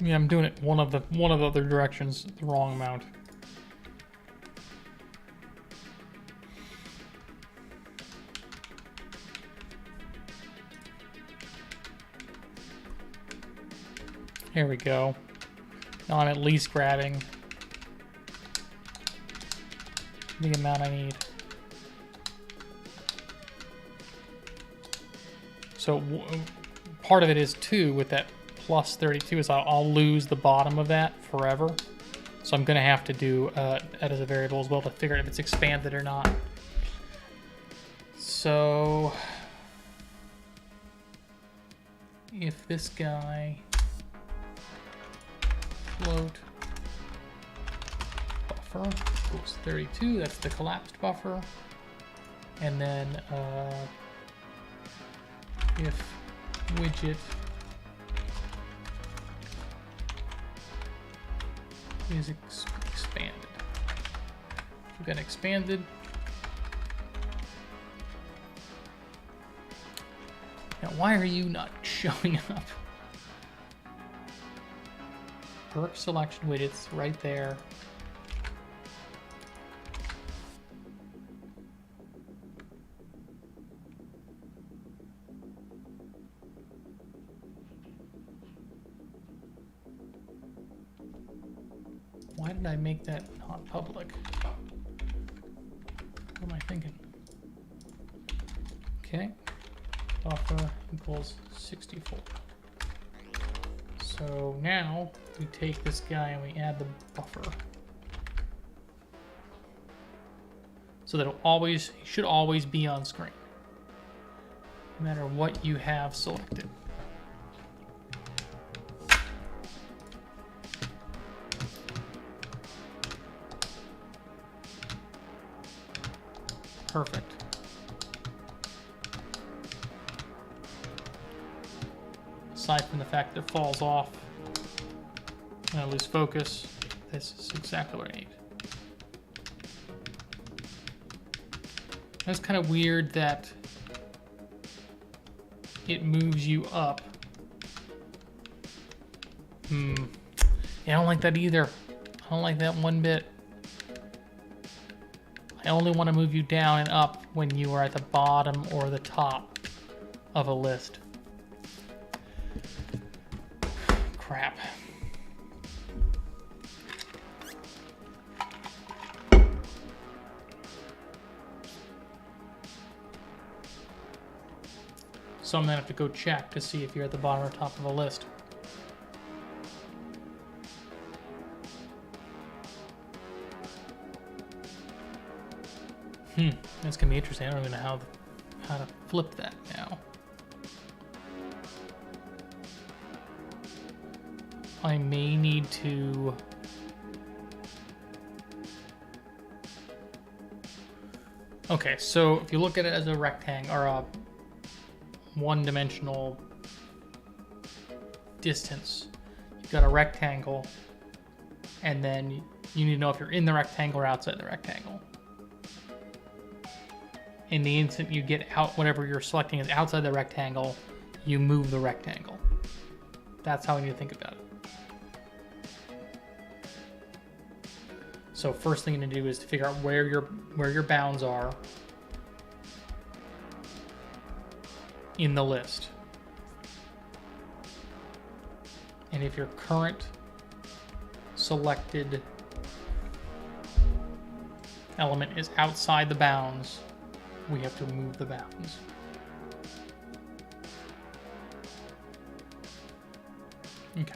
Yeah, I'm doing it one of the other directions the wrong amount. Here we go. Now I'm at least grabbing the amount I need. So part of it is too with that plus 32 is I'll lose the bottom of that forever. So I'm gonna have to do that as a variable as well to figure out if it's expanded or not. So if this guy float buffer equals 32, that's the collapsed buffer. And then if widget is expanded. We've got expanded. Now, why are you not showing up? Perk selection, wait, it's right there. Why did I make that not public? What am I thinking? Okay, buffer equals 64. So now we take this guy and we add the buffer. So that he should always be on screen, no matter what you have selected. Perfect. Aside from the fact that it falls off and I lose focus, this is exactly what I need. That's kind of weird that it moves you up. Yeah, I don't like that either. I don't like that one bit. I only want to move you down and up when you are at the bottom or the top of a list. Crap. So I'm gonna have to go check to see if you're at the bottom or top of a list. That's gonna be interesting. I don't even know how to flip that now. I may need to... Okay, so if you look at it as a rectangle or a one-dimensional distance, you've got a rectangle, and then you need to know if you're in the rectangle or outside the rectangle. In the instant you get out, whatever you're selecting is outside the rectangle, you move the rectangle. That's how we need to think about it. So first thing you need to do is to figure out where your bounds are in the list. And if your current selected element is outside the bounds, we have to move the bounds. Okay.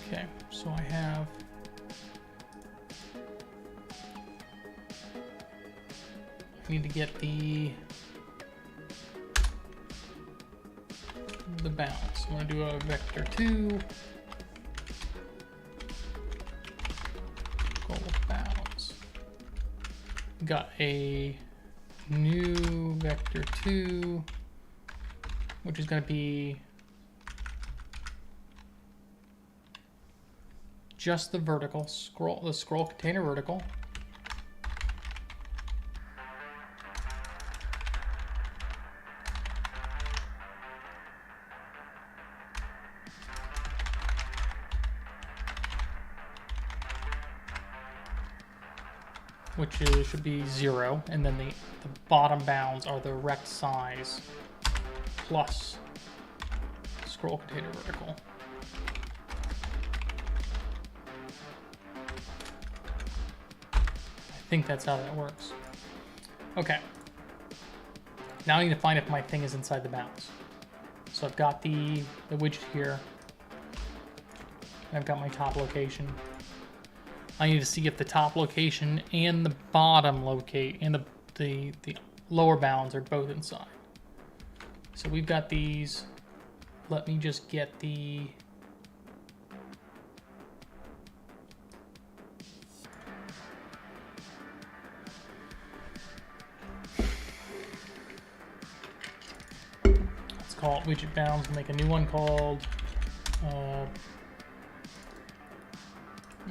Okay, so I need to get the bounds. I'm going to do a vector 2. Go with bounds. Got a new vector 2, which is going to be just the vertical scroll, the scroll container vertical. Which should be 0, and then the bottom bounds are the rect size plus scroll container vertical. I think that's how that works. Okay. Now I need to find if my thing is inside the bounds. So I've got the widget here. And I've got my top location. I need to see if the top location and the bottom locate and the lower bounds are both inside. So we've got these. Let me just get the let's call it widget bounds. We'll make a new one called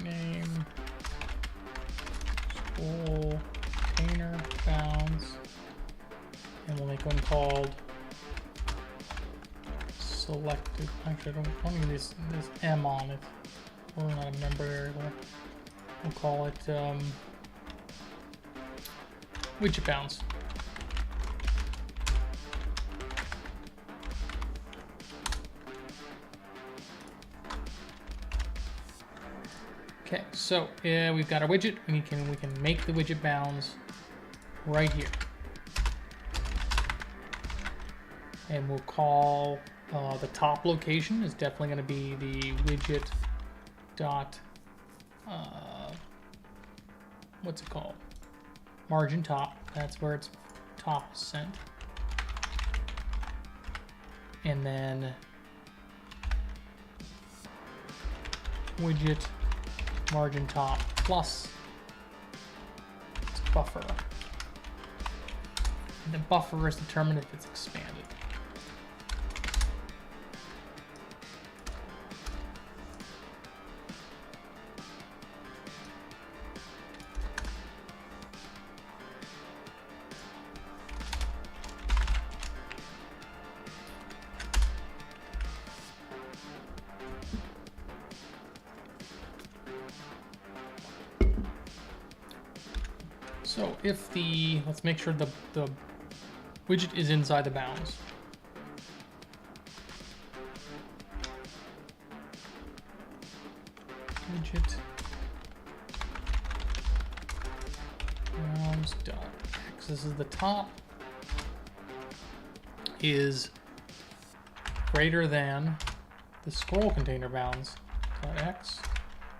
name scroll container bounds, and we'll make one called selected. Actually, I don't need this M on it. We're not a member variable. We'll call it widget bounds. Okay, so we've got our widget. We can make the widget bounds right here, and we'll call the top location is definitely going to be the widget dot what's it called? Margin top. That's where its top is sent, and then widget margin top plus its buffer. And the buffer is determined if it's expanded. So if let's make sure the widget is inside the bounds. Widget bounds dot x. This is the top is greater than the scroll container bounds dot x.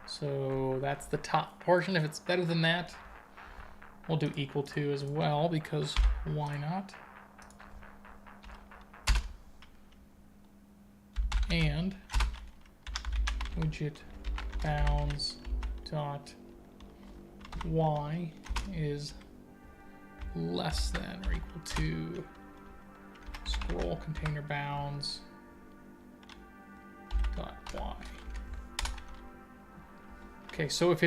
So that's the top portion. If it's better than that, we'll do equal to as well, because why not? And widget bounds dot y is less than or equal to scroll container bounds dot y. Okay, so if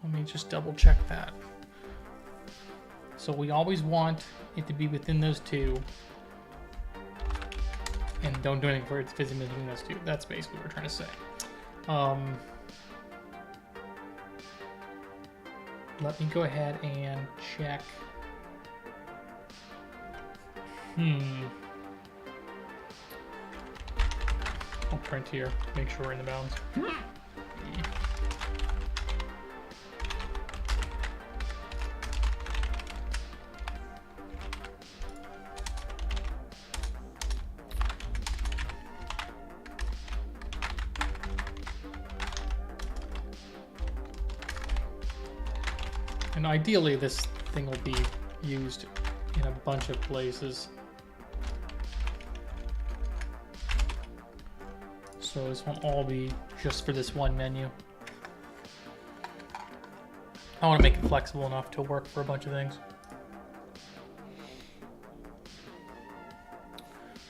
let me just double check that. So we always want it to be within those two, and don't do anything for it physically between those two. That's basically what we're trying to say. Let me go ahead and check. I'll print here, make sure we're in the bounds. And ideally, this thing will be used in a bunch of places. So this won't all be just for this one menu. I want to make it flexible enough to work for a bunch of things.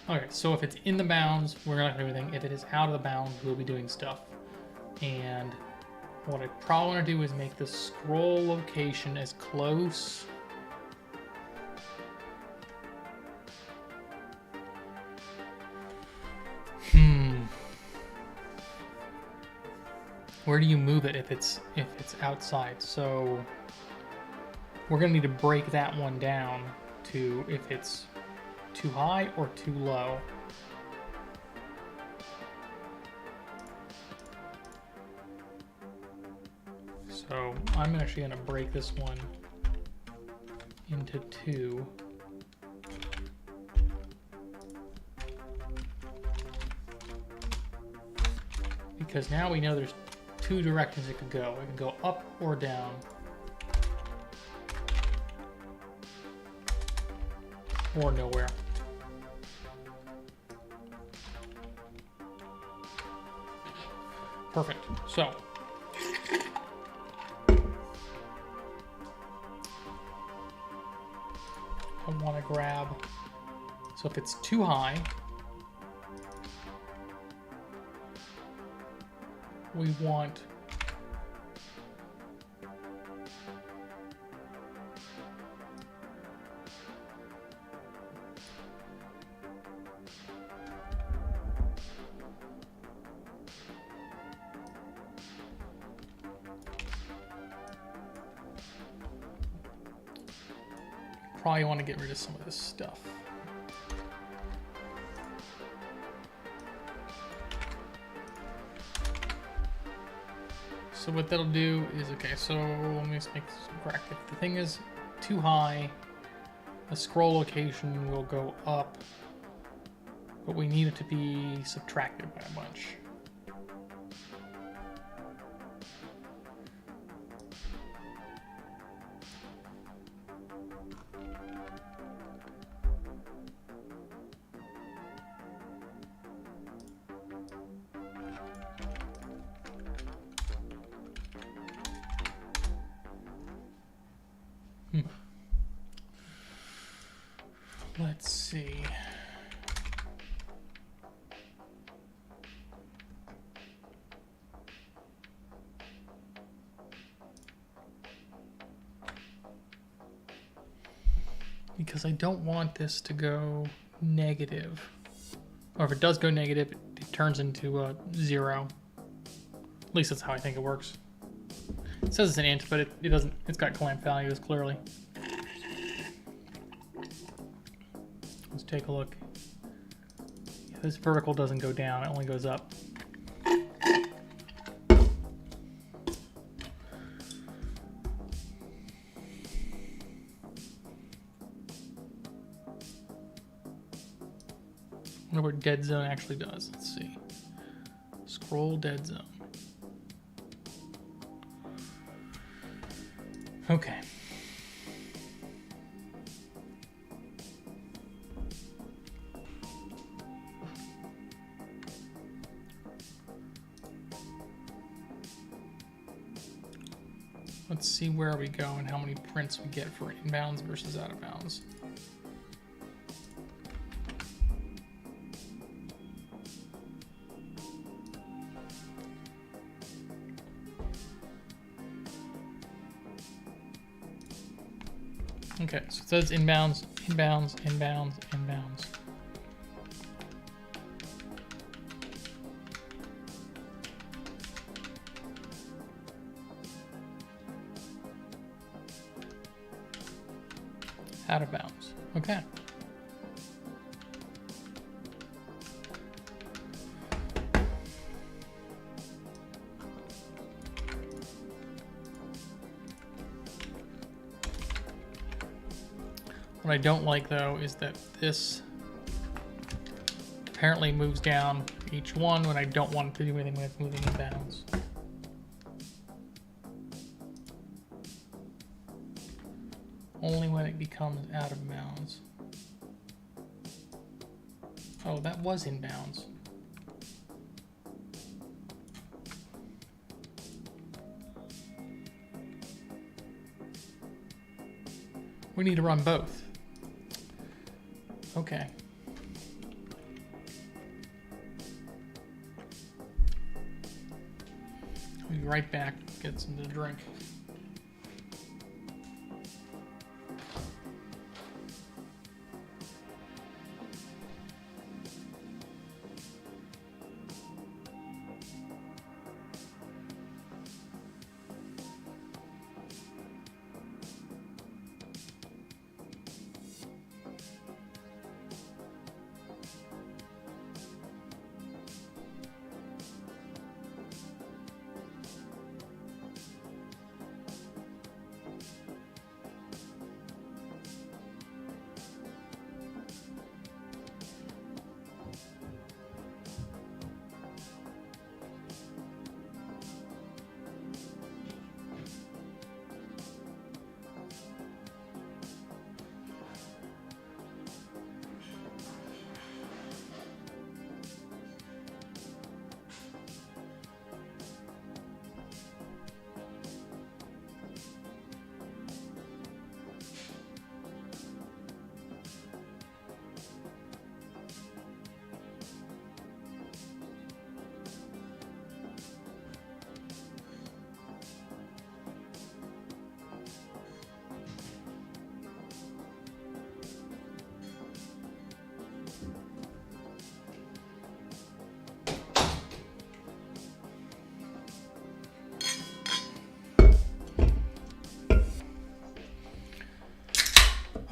Okay, so if it's in the bounds, we're not going to do anything. If it is out of the bounds, we'll be doing stuff. And what I probably want to do is make the scroll location as close where do you move it if it's outside? So we're gonna need to break that one down to if it's too high or too low. So I'm actually going to break this one into two. Because now we know there's two directions it could go. It can go up or down. Or nowhere. Perfect. So I want to grab, so if it's too high, we want probably want to get rid of some of this stuff. So what that'll do is, okay, so let me just make this correct. If the thing is too high, the scroll location will go up, but we need it to be subtracted by a bunch. Let's see. Because I don't want this to go negative. Or if it does go negative, it turns into a 0. At least that's how I think it works. It says it's an int, but it doesn't, it's got clamp values clearly. Let's take a look. Yeah, this vertical doesn't go down, it only goes up. I wonder what dead zone actually does. Let's see. Scroll dead zone. Okay. Let's see where we go and how many prints we get for inbounds versus out of bounds. Okay, so it says inbounds, inbounds, inbounds, inbounds. Out of bounds. Okay. What I don't like though is that this apparently moves down each one when I don't want it to do anything with moving inbounds. Only when it becomes out of bounds. Oh, that was inbounds. We need to run both. Okay. I'll be right back, get something to drink.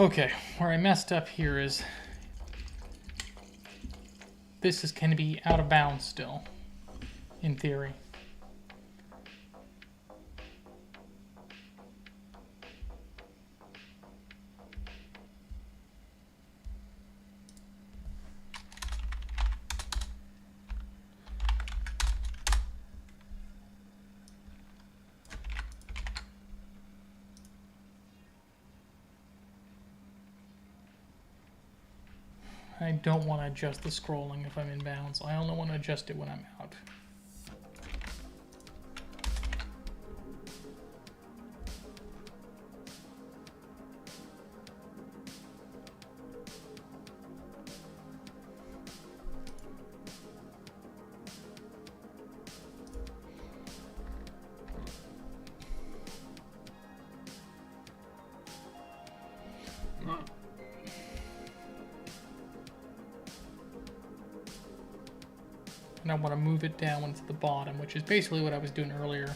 Okay, where I messed up here is this is going to be out of bounds still, in theory. I don't want to adjust the scrolling if I'm in bounds. I only want to adjust it when I'm out. And I want to move it down into the bottom, which is basically what I was doing earlier.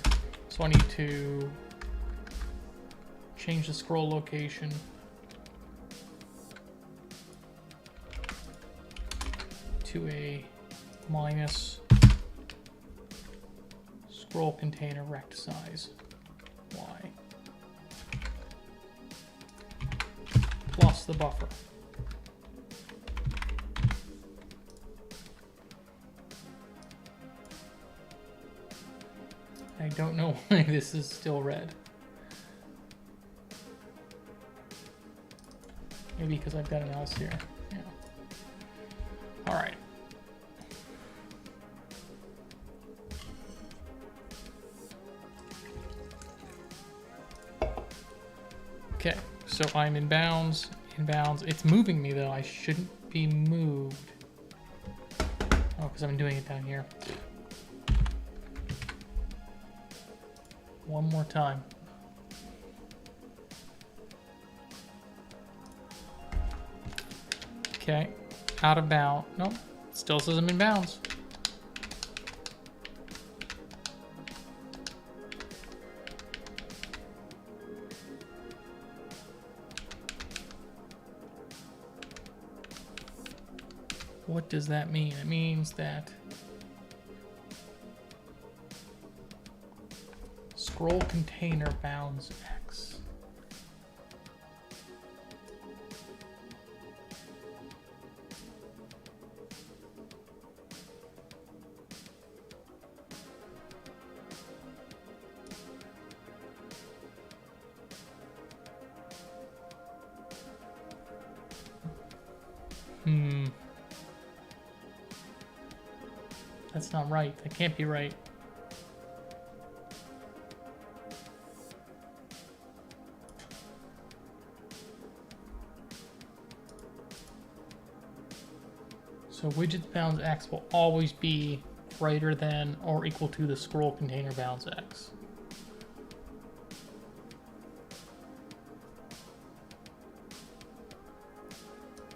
So I need to change the scroll location to a minus scroll container rect size Y plus the buffer. I don't know why this is still red. Maybe because I've got an else here. Yeah. All right. Okay, so I'm in bounds. In bounds. It's moving me though. I shouldn't be moved. Oh, because I'm doing it down here. One more time. Okay, out of bounds. Nope, still says I'm in bounds. What does that mean? It means that scroll container bounds X. That's not right. That can't be right. So widget bounds X will always be greater than or equal to the scroll container bounds X.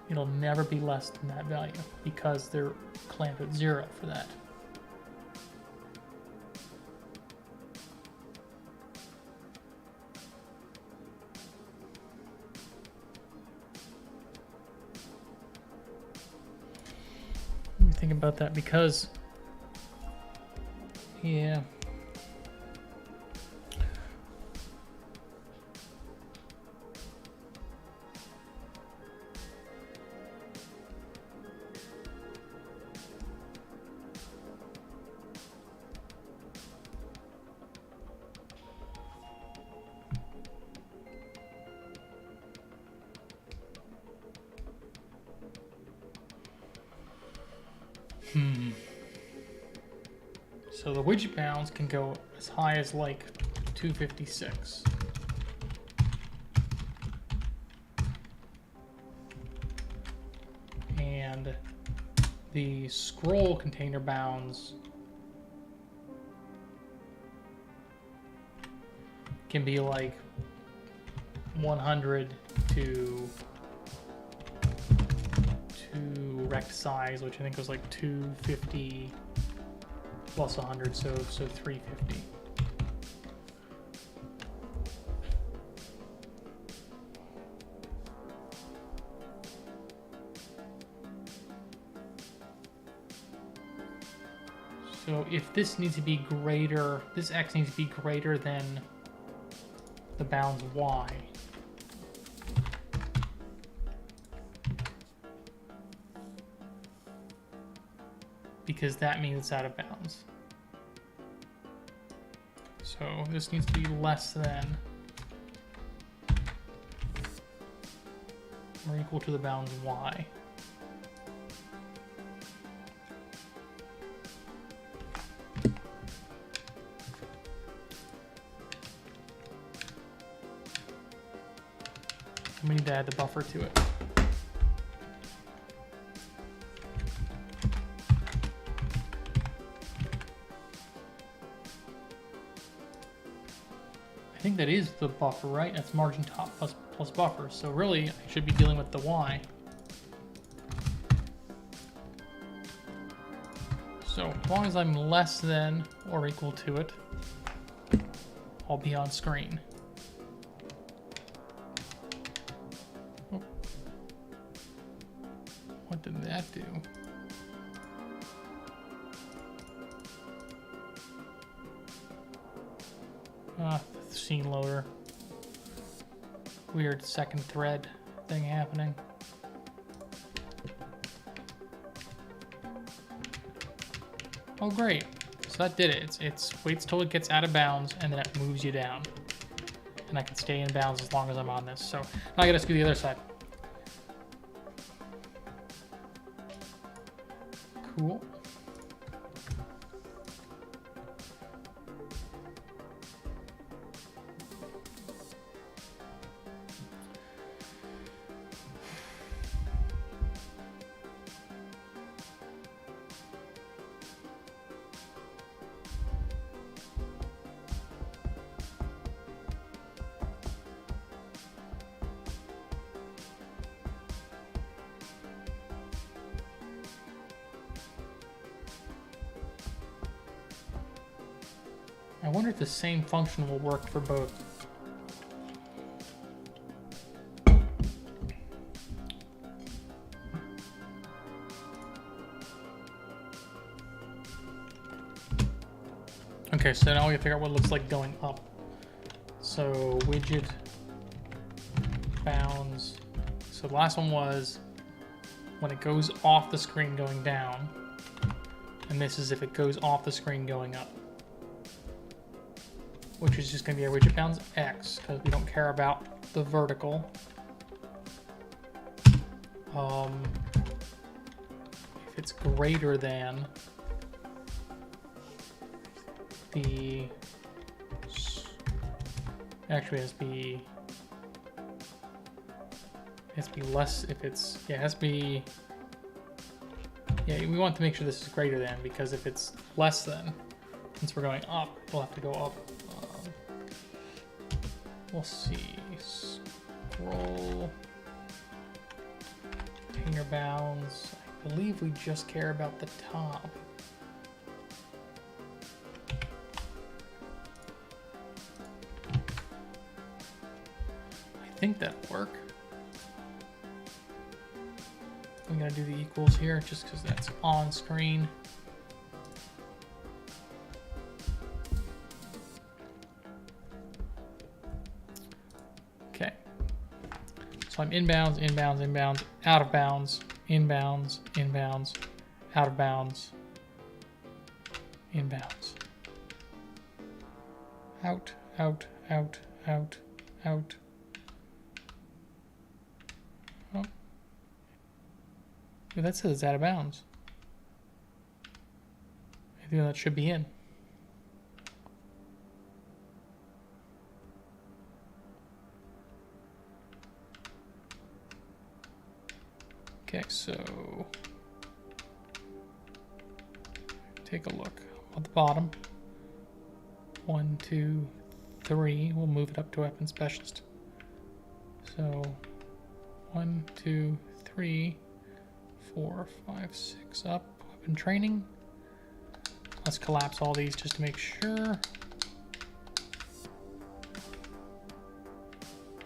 It'll never be less than that value because they're clamped at 0 for that. Think about that because, yeah. So the widget bounds can go as high as like 256. And the scroll container bounds can be like 100 to rect size, which I think was like 250 plus 100, so 350. So if this needs to be greater, this x needs to be greater than the bounds y. Because that means it's out of bounds. So this needs to be less than or equal to the bounds y. We need to add the buffer to it. I think that is the buffer, right? That's margin top plus buffer. So really, I should be dealing with the y. So as long as I'm less than or equal to it, I'll be on screen. Oh. What did that do? Scene loader. Weird second thread thing happening. Oh great, so that did it. It's waits till it gets out of bounds and then it moves you down. And I can stay in bounds as long as I'm on this. So now I gotta do the other side. Cool. I wonder if the same function will work for both. Okay, so now we gotta figure out what it looks like going up. So widget bounds. So the last one was when it goes off the screen going down, and this is if it goes off the screen going up, which is just going to be our widget bounds x, because we don't care about the vertical. If it's greater than the, actually it has to be less if it's, yeah, it has to be, yeah, we want to make sure this is greater than, because if it's less than, since we're going up, we'll have to go up. We'll see. Scroll. Painter bounds. I believe we just care about the top. I think that'll work. I'm gonna do the equals here just because that's on screen. So I'm inbounds, inbounds, inbounds, out of bounds, inbounds, inbounds, out of bounds, inbounds. Out, out, out, out, out. Oh. Yeah, that says it's out of bounds. I think that should be in. Okay, so take a look on the bottom. 1, 2, 3. We'll move it up to weapon specialist. So 1, 2, 3, 4, 5, 6 up. Weapon training. Let's collapse all these just to make sure.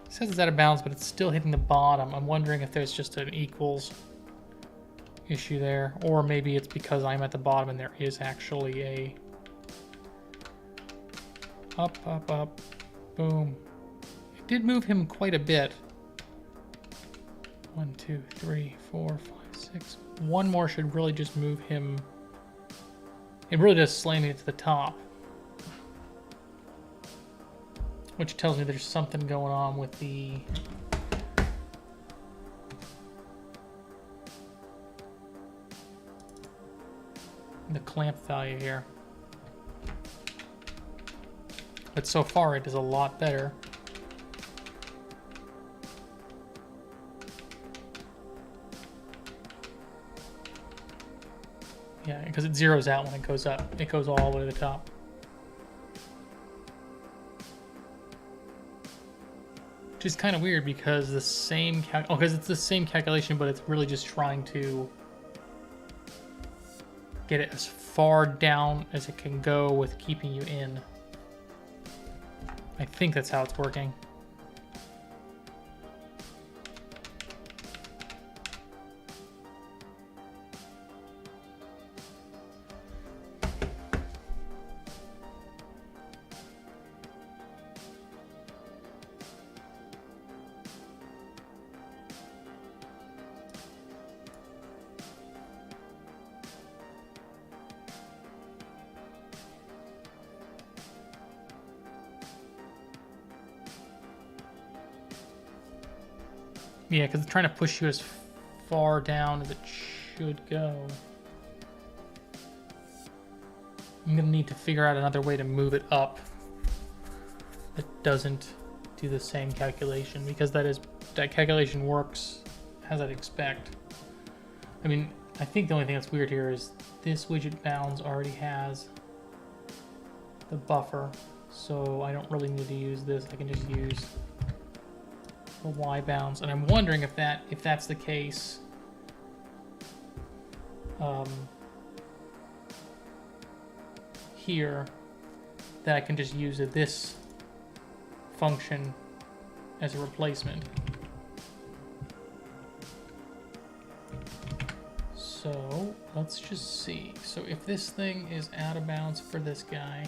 It says it's out of bounds, but it's still hitting the bottom. I'm wondering if there's just an equals issue there. Or maybe it's because I'm at the bottom and there is actually a up, up, up, boom. It did move him quite a bit. 1, 2, 3, 4, 5, 6. One more should really just move him. It really does slam it to the top. Which tells me there's something going on with the clamp value here. But so far it is a lot better. Yeah, because it zeroes out when it goes up. It goes all the way to the top. Which is kind of weird because the same because it's the same calculation, but it's really just trying to get it as far down as it can go with keeping you in. I think that's how it's working. Yeah, because it's trying to push you as far down as it should go. I'm going to need to figure out another way to move it up that doesn't do the same calculation, because that calculation works as I'd expect. I mean, I think the only thing that's weird here is this widget bounds already has the buffer, so I don't really need to use this. I can just use the Y bounds, and I'm wondering if that's the case. Here, that I can just use this function as a replacement. So let's just see. So if this thing is out of bounds for this guy,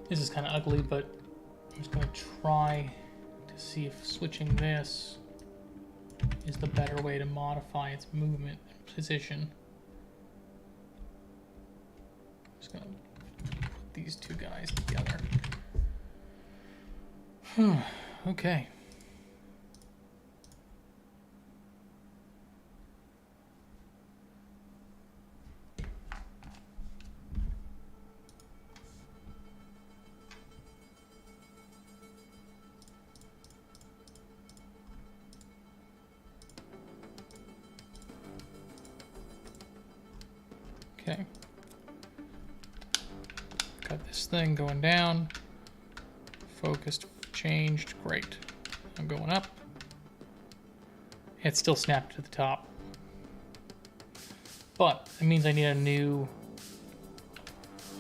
this is kind of ugly, but I'm just going to try to see if switching this is the better way to modify its movement and position. I'm just going to put these two guys together. Okay. Okay. Got this thing going down. Focused, changed, great. I'm going up. It's still snapped to the top. But it means I need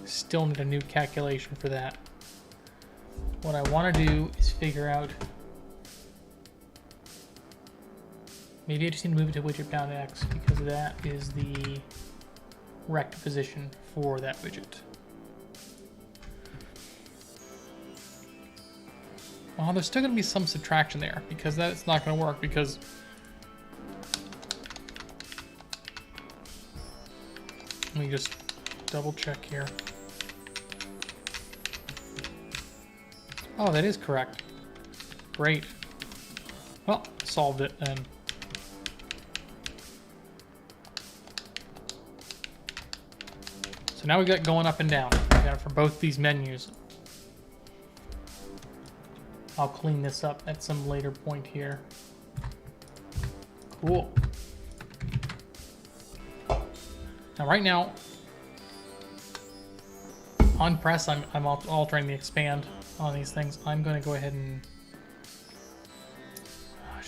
still need a new calculation for that. What I want to do is figure out, maybe I just need to move it to widget bound X, because that is the rect position for that widget. Well, there's still going to be some subtraction there, because that's not going to work, because me just double check here. Oh, that is correct. Great. Well, solved it then. So now we got going up and down. We got it for both these menus. I'll clean this up at some later point here. Cool. Now right now, on press, I'm altering the expand on these things. I'm going to go ahead and...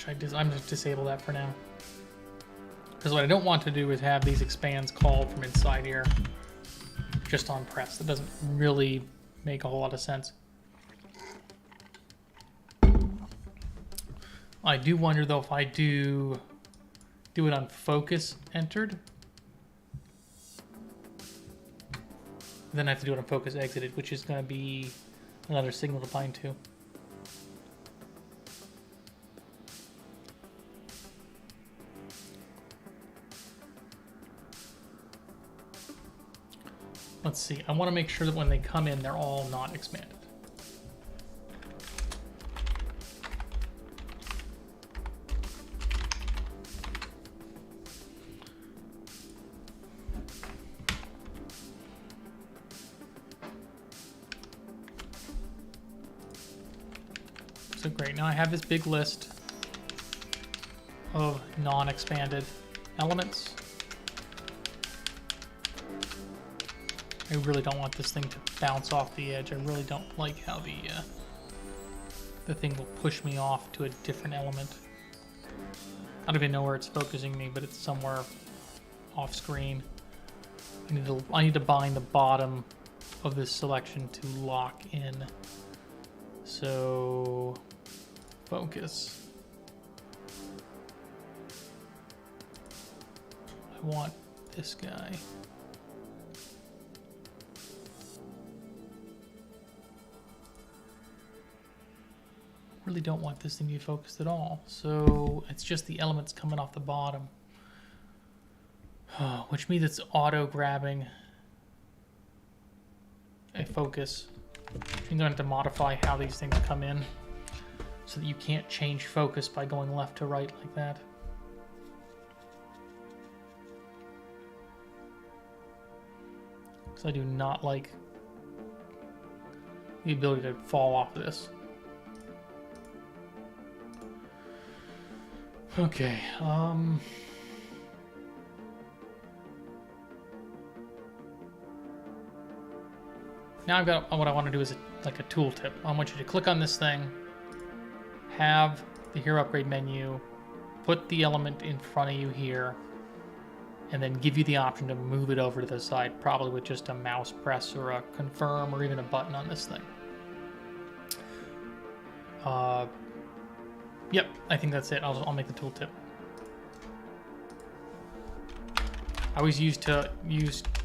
I'm just disable that for now. Because what I don't want to do is have these expands called from inside here. Just on press. That doesn't really make a whole lot of sense. I do wonder though if I do it on focus entered, then I have to do it on focus exited, which is going to be another signal to bind to. Let's see. I want to make sure that when they come in, they're all not expanded. So great. Now I have this big list of non-expanded elements. I really don't want this thing to bounce off the edge. I really don't like how the thing will push me off to a different element. I don't even know where it's focusing me, but it's somewhere off screen. I need to bind the bottom of this selection to lock in. So focus. I want this guy. Really don't want this thing to be focused at all. So it's just the elements coming off the bottom. Which means it's auto grabbing a focus. You're going to have to modify how these things come in so that you can't change focus by going left to right like that. Because I do not like the ability to fall off this. Okay, now I've got, what I want to do is like a tooltip. I want you to click on this thing, have the hero upgrade menu, put the element in front of you here, and then give you the option to move it over to the side, probably with just a mouse press or a confirm or even a button on this thing. Yep, I think that's it. I'll make the tooltip. I always use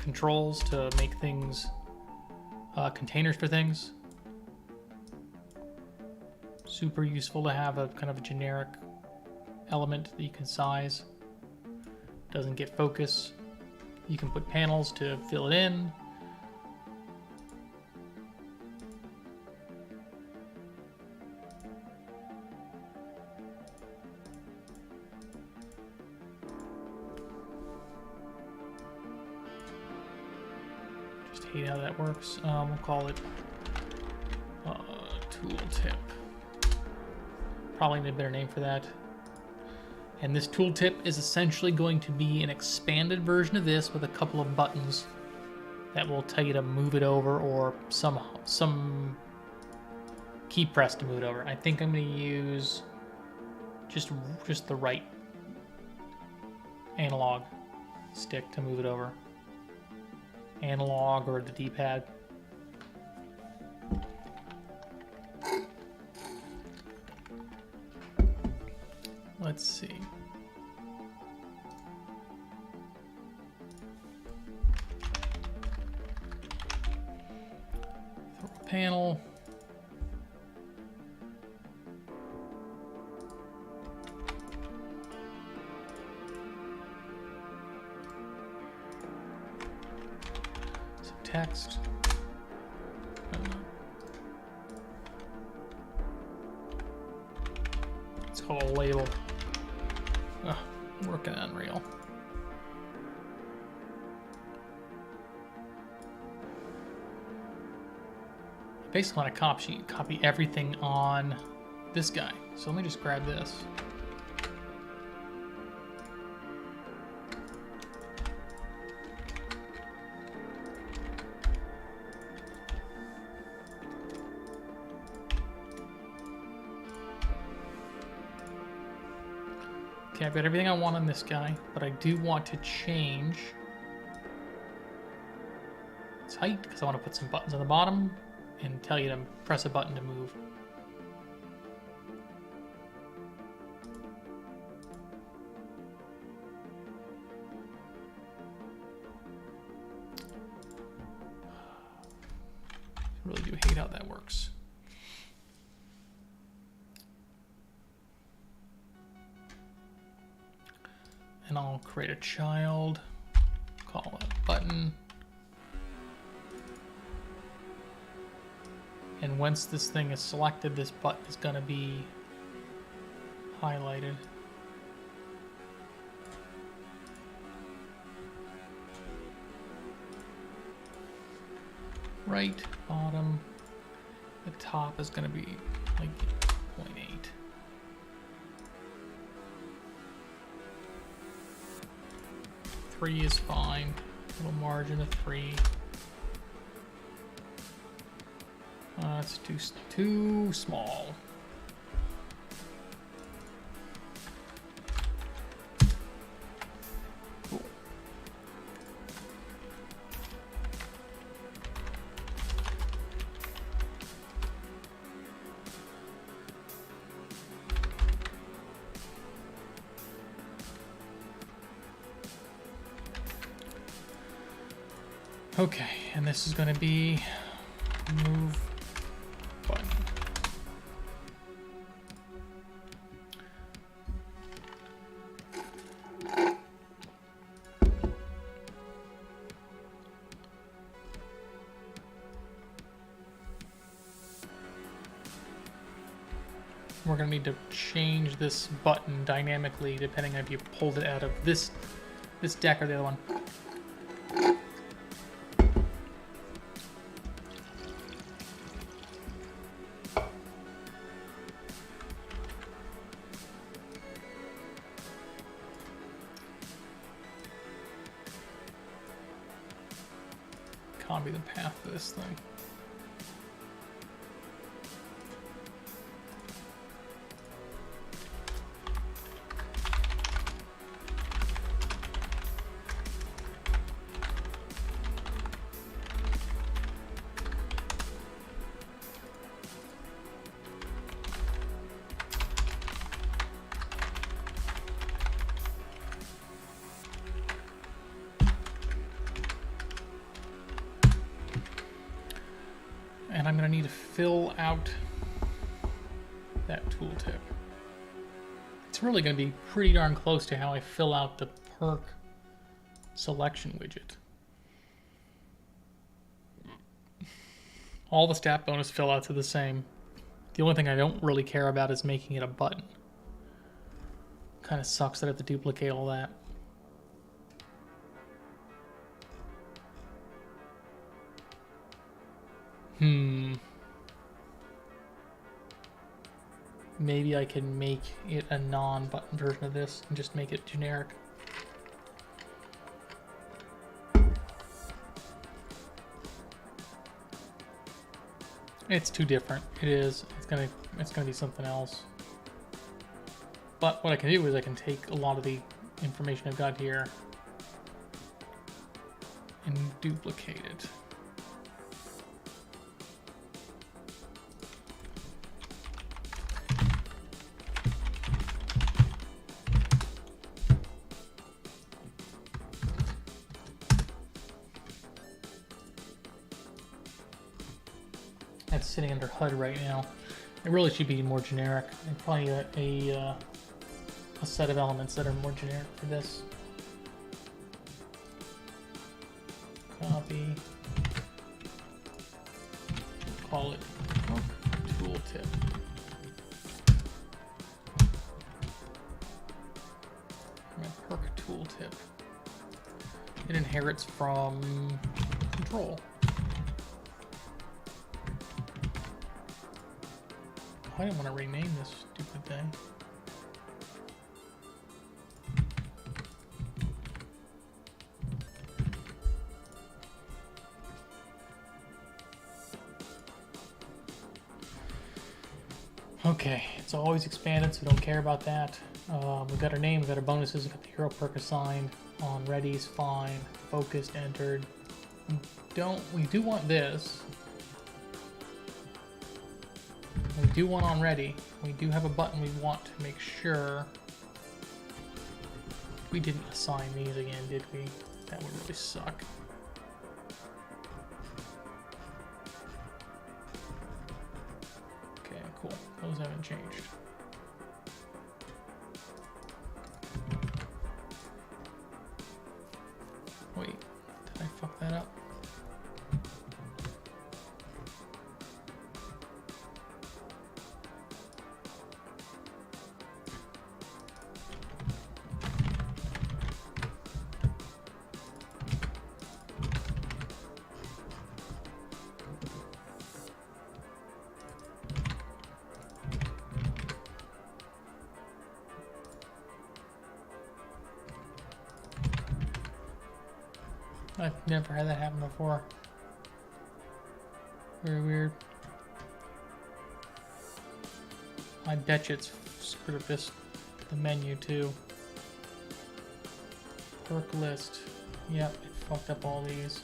controls to make things containers for things. Super useful to have a kind of a generic element that you can size. Doesn't get focus. You can put panels to fill it in. Hate how that works. We'll call it tooltip. Probably need a better name for that. And this tooltip is essentially going to be an expanded version of this with a couple of buttons that will tell you to move it over or some key press to move it over. I think I'm going to use just the right analog stick to move it over. Analog or the D-pad. Let's see. Throw a panel. text. It's called a label. Ugh, working on Unreal. I basically want to copy everything on this guy. So let me just grab this. Okay, I've got everything I want on this guy, but I do want to change its height because I want to put some buttons on the bottom and tell you to press a button to move. I really do hate how that works. And I'll create a child, call it a button. And once this thing is selected, this button is going to be highlighted. Right, bottom, the top is going to be like 0.8. Three is fine. Little margin of 3. That's too small. Cool. Okay, and this is going to be move button. We're going to need to change this button dynamically depending on if you pulled it out of this deck or the other one. Copy the path for this thing. And I'm going to need to fill out that tooltip. It's really going to be pretty darn close to how I fill out the perk selection widget. All the stat bonus fill outs are the same. The only thing I don't really care about is making it a button. Kind of sucks that I have to duplicate all that. Maybe I can make it a non-button version of this and just make it generic. It's too different. It is. It's gonna be something else. But what I can do is I can take a lot of the information I've got here and duplicate it. That's sitting under HUD right now. It really should be more generic. And probably a set of elements that are more generic for this. Copy. call it perk tooltip. My perk tooltip. It inherits from control. I didn't want to rename this stupid thing. Okay, it's always expanded, so we don't care about that. We've got our name, we've got our bonuses, we've got the hero perk assigned. On ready is fine. Focused entered. We do want this. We do want on ready. We do have a button we want to make sure. We didn't assign these again, did we? That would really suck. Okay, cool. Those haven't changed. Wait, did I fuck that up? I've never had that happen before. Very weird. I bet you it's screwed up the menu too. Perk list. Yep, it fucked up all these.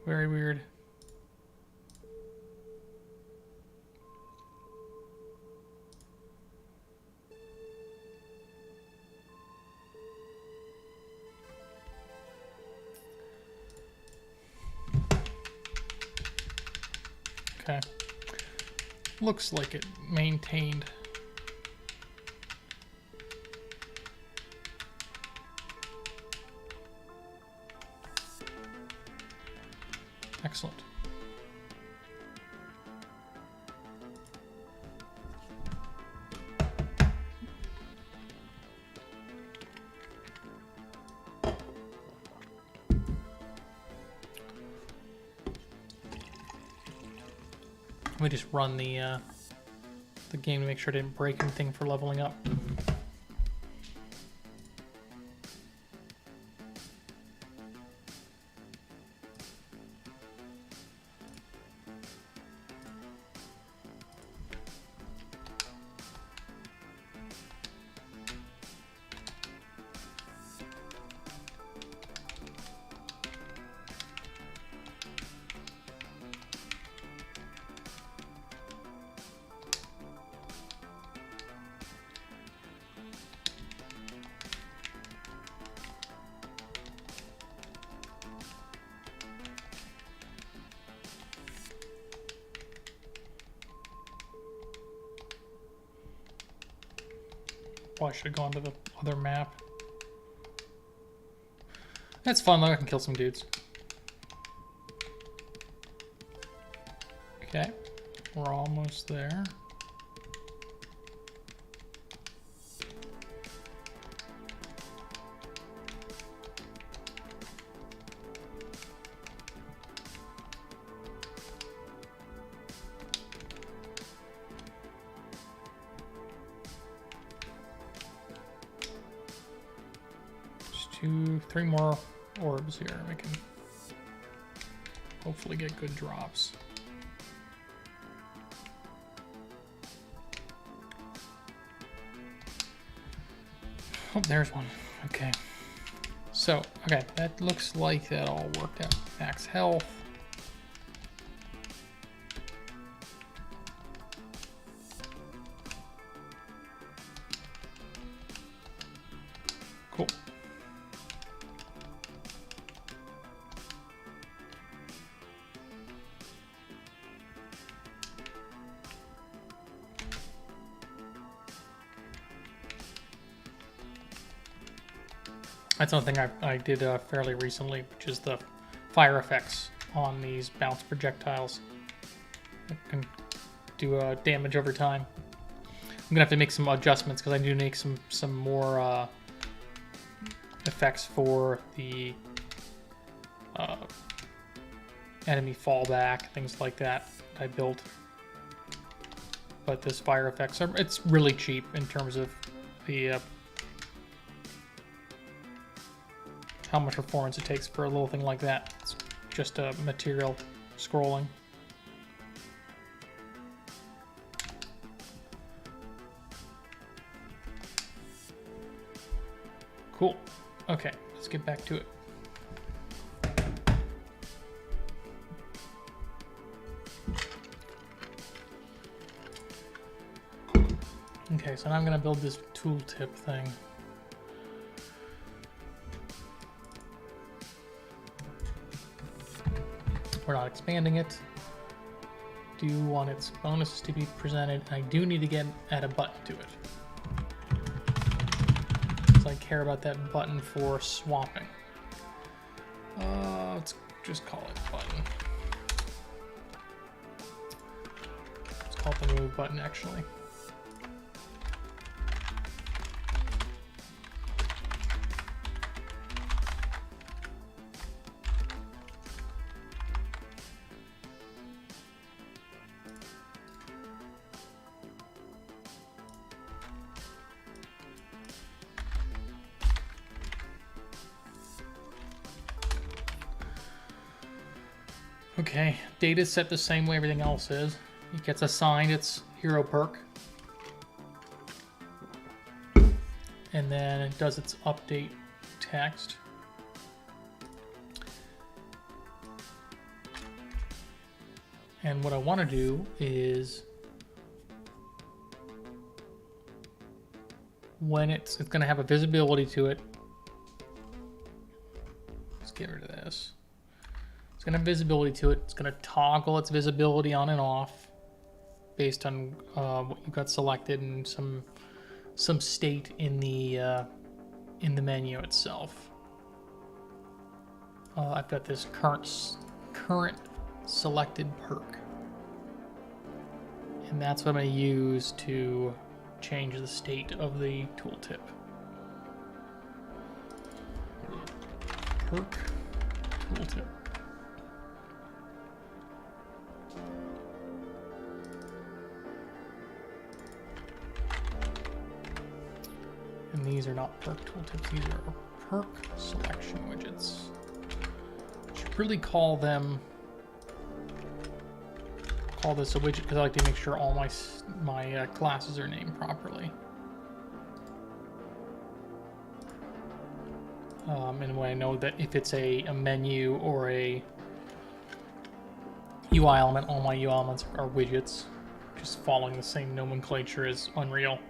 Very weird. Okay. Looks like it maintained. Excellent. Let me just run the game to make sure I didn't break anything for leveling up. Probably should have gone to the other map. That's fun though, I can kill some dudes. Okay, we're almost there. Three more orbs here. We can hopefully get good drops. Oh, there's one. Okay. So, okay, that looks like that all worked out. Max health. Cool. That's something I did fairly recently, which is the fire effects on these bounce projectiles. It can do damage over time. I'm gonna have to make some adjustments because I do make some more effects for the enemy fallback, things like that I built. But this fire effects it's really cheap in terms of the how much performance it takes for a little thing like that. It's just a material scrolling. Cool. Okay, let's get back to it. Okay, so now I'm going to build this tooltip thing. We're not expanding it. Do want its bonuses to be presented. I do need to add a button to it. Because I care about that button for swapping. Let's just call it button. Let's call it the move button actually. Okay, data is set the same way everything else is. It gets assigned its hero perk. And then it does its update text. And what I want to do is when it's going to have a visibility to it. Let's get rid of this. It's going to have visibility to it. It's going to toggle its visibility on and off based on what you got selected and some state in the menu itself. I've got this current selected perk, and that's what I'm going to use to change the state of the tooltip. Perk tooltip. And these are not perk tooltips, these are perk selection widgets. Should really call this a widget because I like to make sure all my classes are named properly. And when I know that if it's a menu or a UI element, all my UI elements are widgets, just following the same nomenclature as Unreal.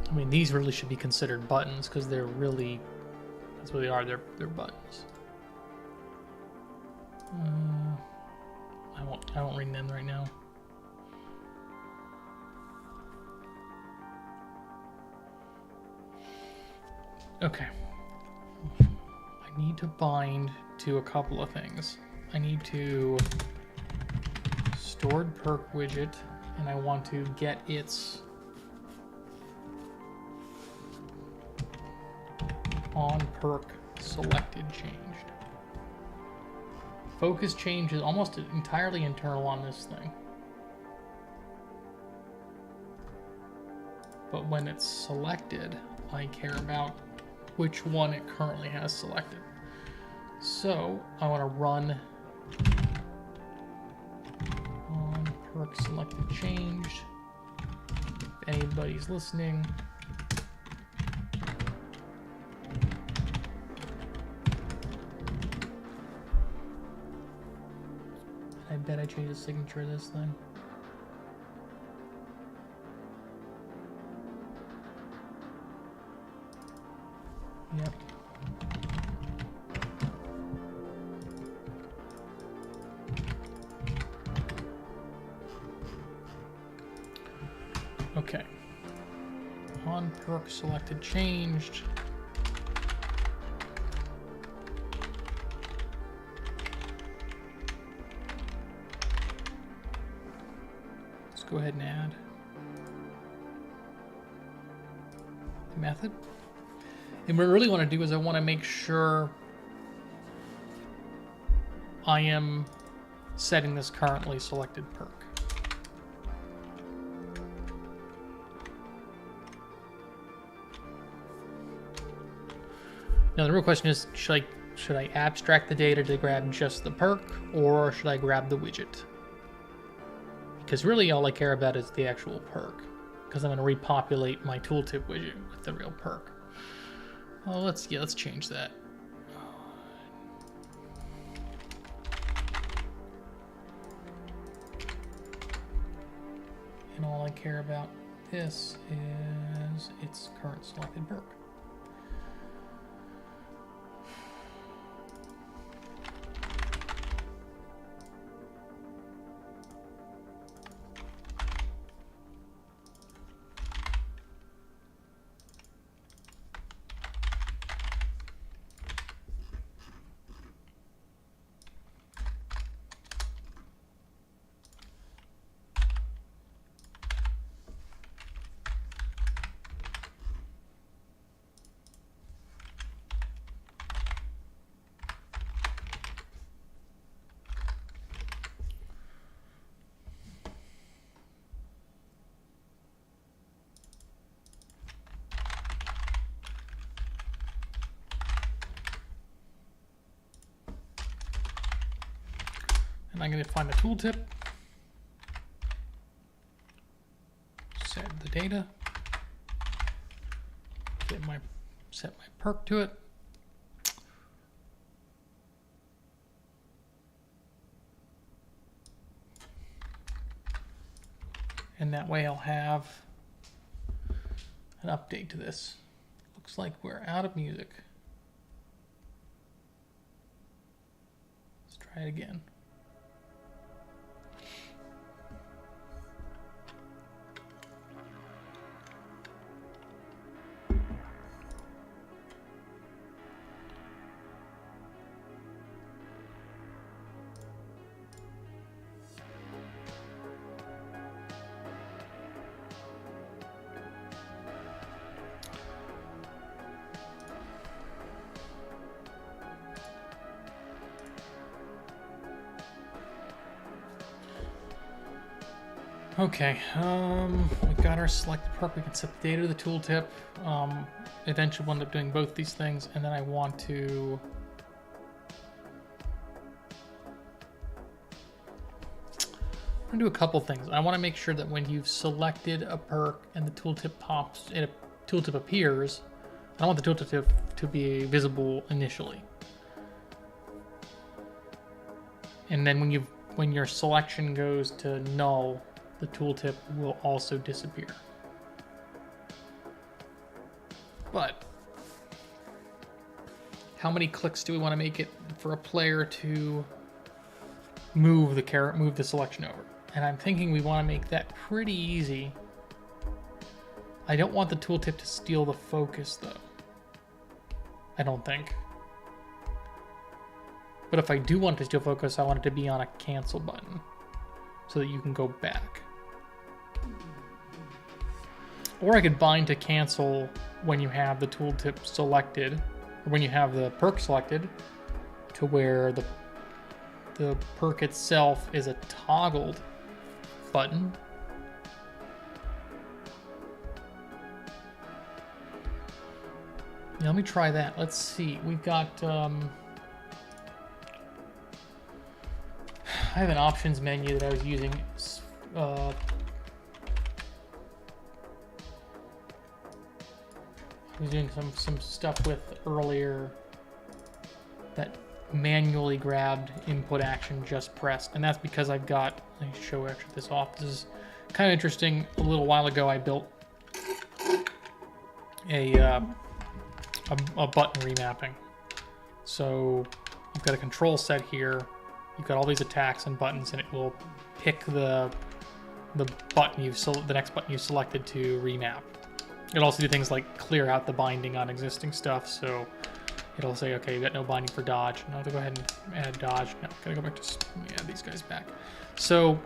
I mean, these really should be considered buttons because they're really, that's what they are, they're buttons. I won't read them right now. Okay. I need to bind to a couple of things. I need to stored perk widget, and I want to get its on perk selected changed. Focus change is almost entirely internal on this thing. But when it's selected, I care about which one it currently has selected. So I want to run on perk selected changed. If anybody's listening, bet I changed the signature of this thing. Yep. Okay. On perk selected changed. Let's go ahead and add the method. And what I really want to do is I want to make sure I am setting this currently selected perk. Now the real question is, should I abstract the data to grab just the perk, or should I grab the widget? Because really all I care about is the actual perk, because I'm going to repopulate my tooltip widget with the real perk. Oh, let's change that. And all I care about this is its current selected perk. And I'm going to find the tooltip, set the data, set my perk to it. And that way I'll have an update to this. Looks like we're out of music. Let's try it again. Okay, we've got our selected perk. We can set the data to the tooltip. Eventually we'll end up doing both these things, and then I want to do a couple things. I want to make sure that when you've selected a perk and the tooltip pops, and a tooltip appears, I want the tooltip to be visible initially. And then when your selection goes to null, the tooltip will also disappear. But how many clicks do we want to make it for a player to move the selection over? And I'm thinking we want to make that pretty easy. I don't want the tooltip to steal the focus though. I don't think. But if I do want to steal focus, I want it to be on a cancel button so that you can go back. Or I could bind to cancel when you have the tooltip selected, or when you have the perk selected, to where the perk itself is a toggled button. Now let me try that. Let's see. We've got I have an options menu that I was using. I was doing some stuff with earlier that manually grabbed input action just pressed, and that's because I've got, let me show actually this off. This is kind of interesting. A little while ago I built a button remapping. So you've got a control set here, you've got all these attacks and buttons, and it will pick the button the next button you selected to remap. It'll also do things like clear out the binding on existing stuff, so it'll say, okay, you've got no binding for dodge. Now to go ahead and add dodge. No, gotta go back to, let me add these guys back. So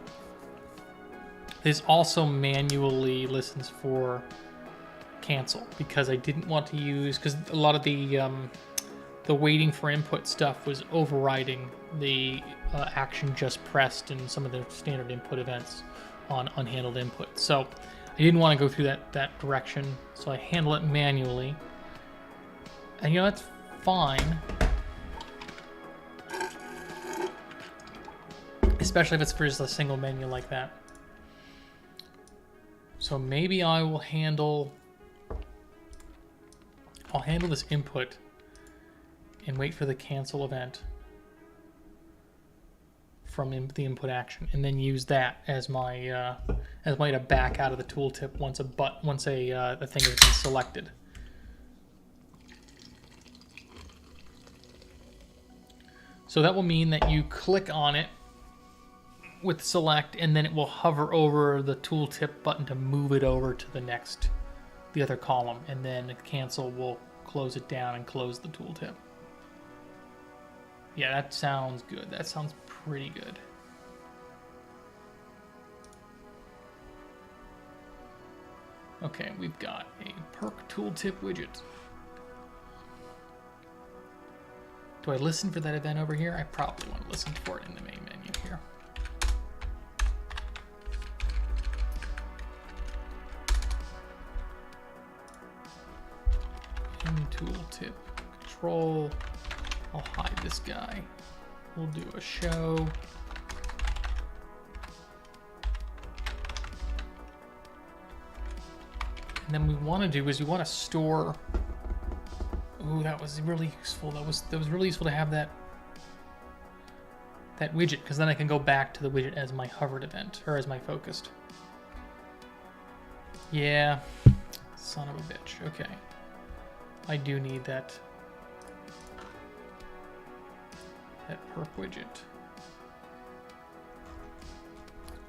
this also manually listens for cancel, because I didn't want to use, because a lot of the waiting for input stuff was overriding the action just pressed and some of the standard input events on unhandled input. So I didn't want to go through that direction, so I handle it manually. And you know, that's fine. Especially if it's for just a single menu like that. So maybe I will handle... I'll handle this input and wait for the cancel event from the input action, and then use that as my way to back out of the tooltip once a thing has been selected. So that will mean that you click on it with select, and then it will hover over the tooltip button to move it over to the other column, and then cancel will close it down and close the tooltip. Yeah, that sounds good. That sounds pretty good. Okay, we've got a perk tooltip widget. Do I listen for that event over here? I probably want to listen for it in the main menu here. Tooltip control. I'll hide this guy. We'll do a show. And then we want to do is we want to store. Ooh, that was really useful. That was really useful to have that widget, because then I can go back to the widget as my hovered event, or as my focused. Yeah, son of a bitch. Okay. I do need that perk widget.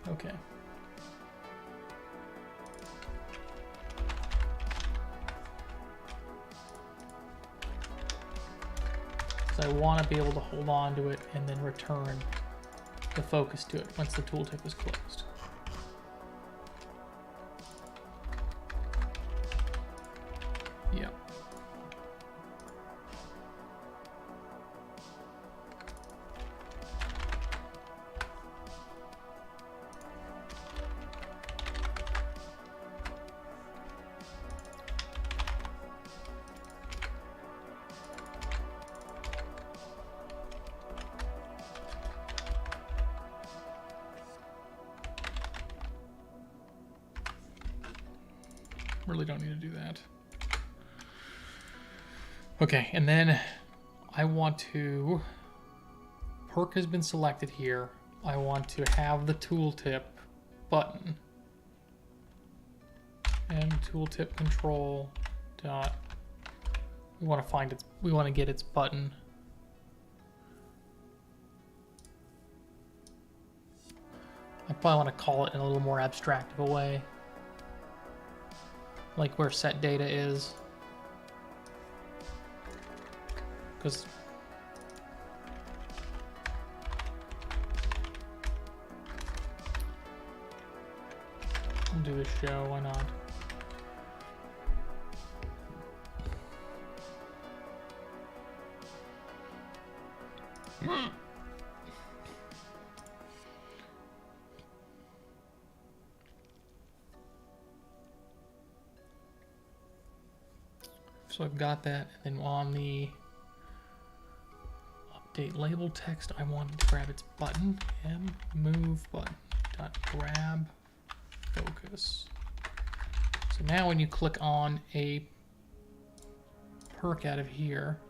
Okay. So I want to be able to hold on to it and then return the focus to it once the tooltip is closed. Yep. Really don't need to do that. Okay, and then I want to, perk has been selected here. I want to have the tooltip button and tooltip control dot. We want to find its, we want to get its button. I probably want to call it in a little more abstract of a way, like where set data is, because we'll do a show, why not? So I've got that, and then on the update label text, I wanted to grab its button, move button dot grab focus. So now when you click on a perk out of here,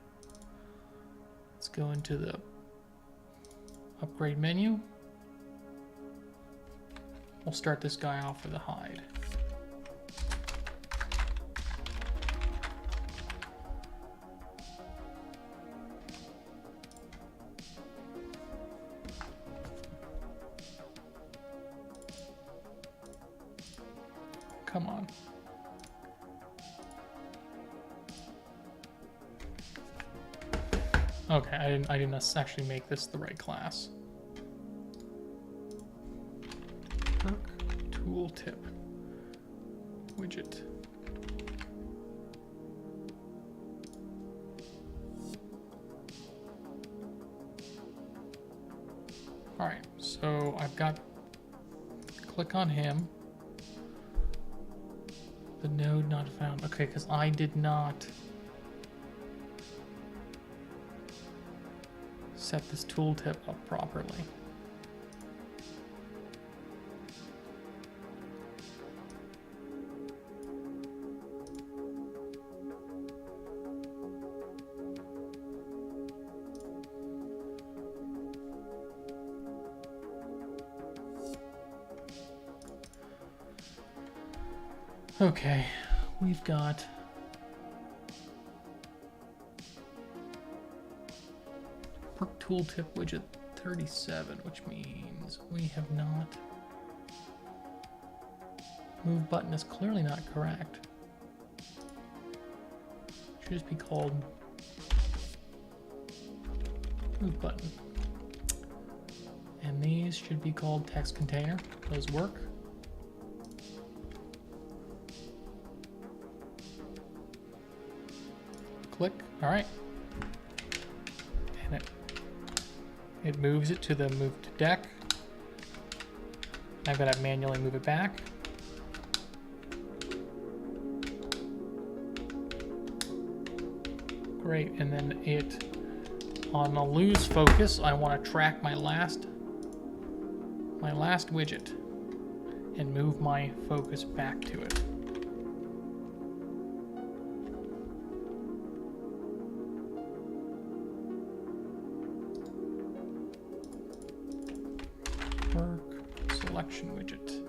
Let's go into the upgrade menu. We'll start this guy off with a hide. Come on. Okay, I didn't actually make this the right class. Perk tooltip widget. All right, so I've got, click on him. The node not found. Okay, because I did not set this tooltip up properly. Okay, we've got perk tooltip widget 37, which means we have not. Move button is clearly not correct. Should just be called move button. And these should be called text container. Those work. Click. All right. And it moves it to the move to deck. I've got to manually move it back. Great. And then it, on a lose focus, I want to track my last widget and move my focus back to it. Selection widget.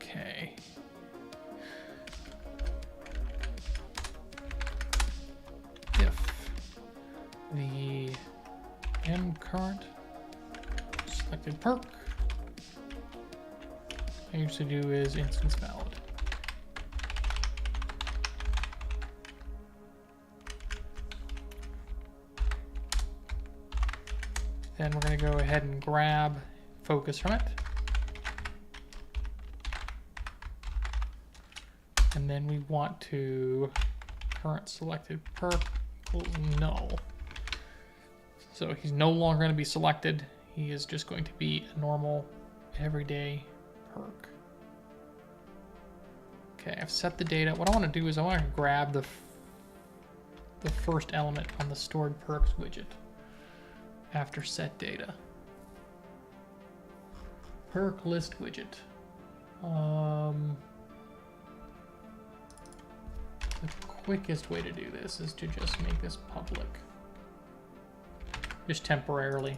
Okay. If the current selected perk I usually do is instance valid. Then we're going to go ahead and grab focus from it. And then we want to current selected perk null. So he's no longer going to be selected. He is just going to be a normal everyday perk. Okay, I've set the data. What I want to do is I want to grab the first element on the stored perks widget after set data. Perk list widget. The quickest way to do this is to just make this public. Just temporarily.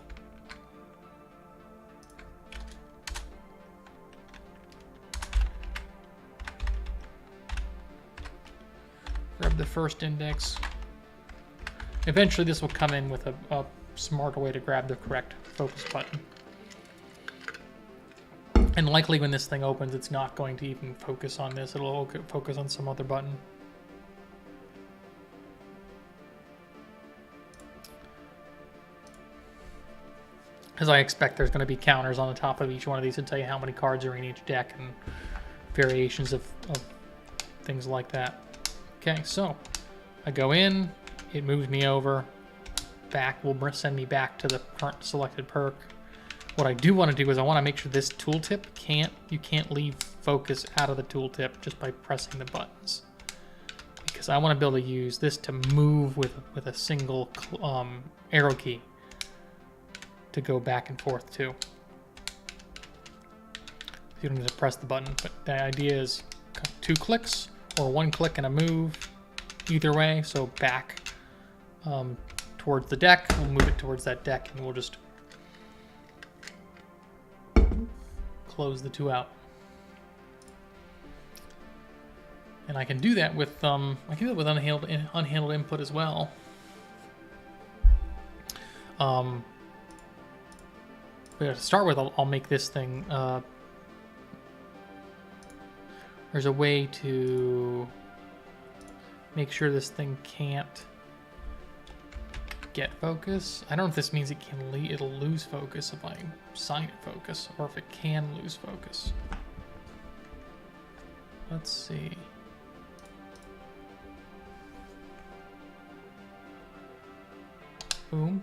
Grab the first index. Eventually this will come in with a smarter way to grab the correct focus button. And likely when this thing opens, it's not going to even focus on this. It'll focus on some other button. As I expect, there's going to be counters on the top of each one of these to tell you how many cards are in each deck and variations of things like that. Okay, so I go in, it moves me over, back will send me back to the current selected perk. What I do want to do is I want to make sure this tooltip you can't leave focus out of the tooltip just by pressing the buttons. because I want to be able to use this to move with a single arrow key to go back and forth too. You don't need to press the button, but the idea is 2 clicks or 1 click and a move either way. So back towards the deck, we'll move it towards that deck, and we'll just close the 2 out. And I can do that with unhandled input as well. But to start with, I'll make this thing. There's a way to make sure this thing can't get focus. I don't know if this means it'll lose focus if I assign it focus, or if it can lose focus. Let's see. Boom.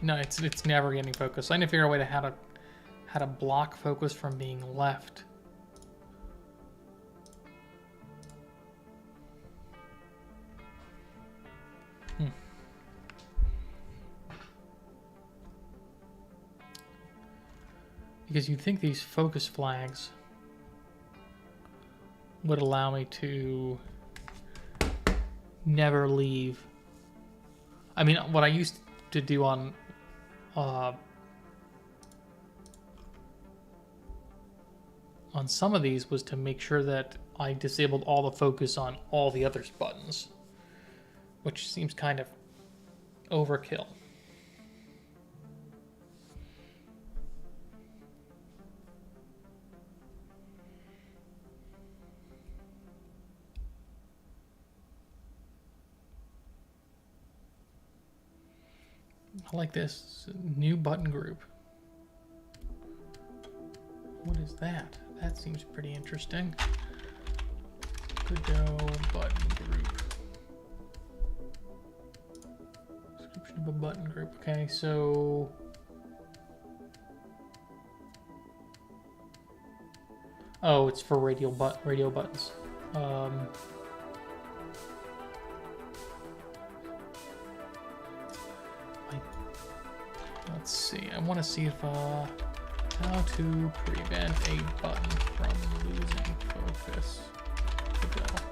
No, it's never getting focus. So I need to figure out a way to how to block focus from being left. Because you'd think these focus flags would allow me to never leave. I mean, what I used to do on some of these was to make sure that I disabled all the focus on all the other buttons, which seems kind of overkill. I like this new button group. What is that? That seems pretty interesting. Godot button group. Description of a button group. Okay, so oh, it's for radio buttons. Let's see. I want to see if how to prevent a button from losing focus. Godot.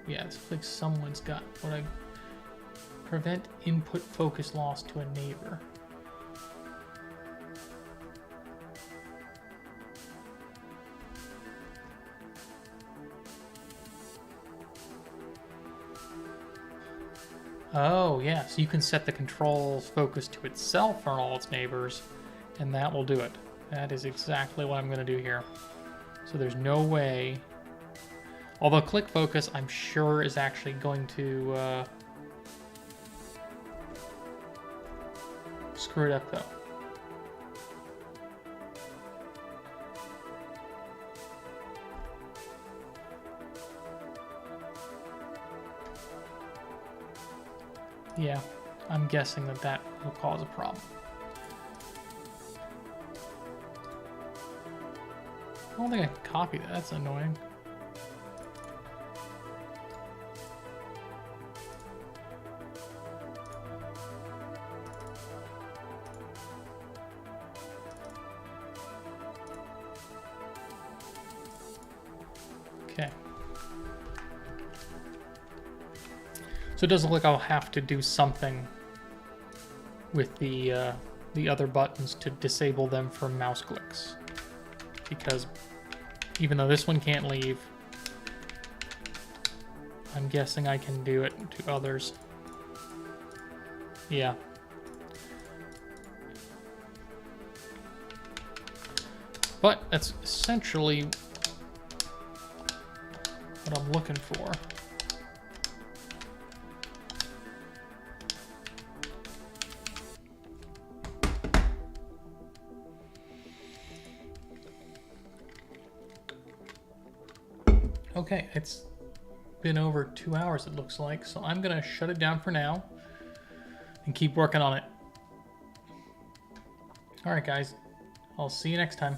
Yeah, it's like someone's got what I prevent input focus loss to a neighbor. Oh, yeah, so you can set the control's focus to itself on all its neighbors, and that will do it. That is exactly what I'm going to do here. So there's no way... Although click focus, I'm sure, is actually going to screw it up, though. Yeah, I'm guessing that will cause a problem. I don't think I can copy that. That's annoying. Okay. So it does look like I'll have to do something with the other buttons to disable them from mouse clicks. Because even though this one can't leave, I'm guessing I can do it to others. Yeah. But that's essentially what I'm looking for. Okay, it's been over 2 hours, it looks like, so I'm gonna shut it down for now and keep working on it. All right, guys, I'll see you next time.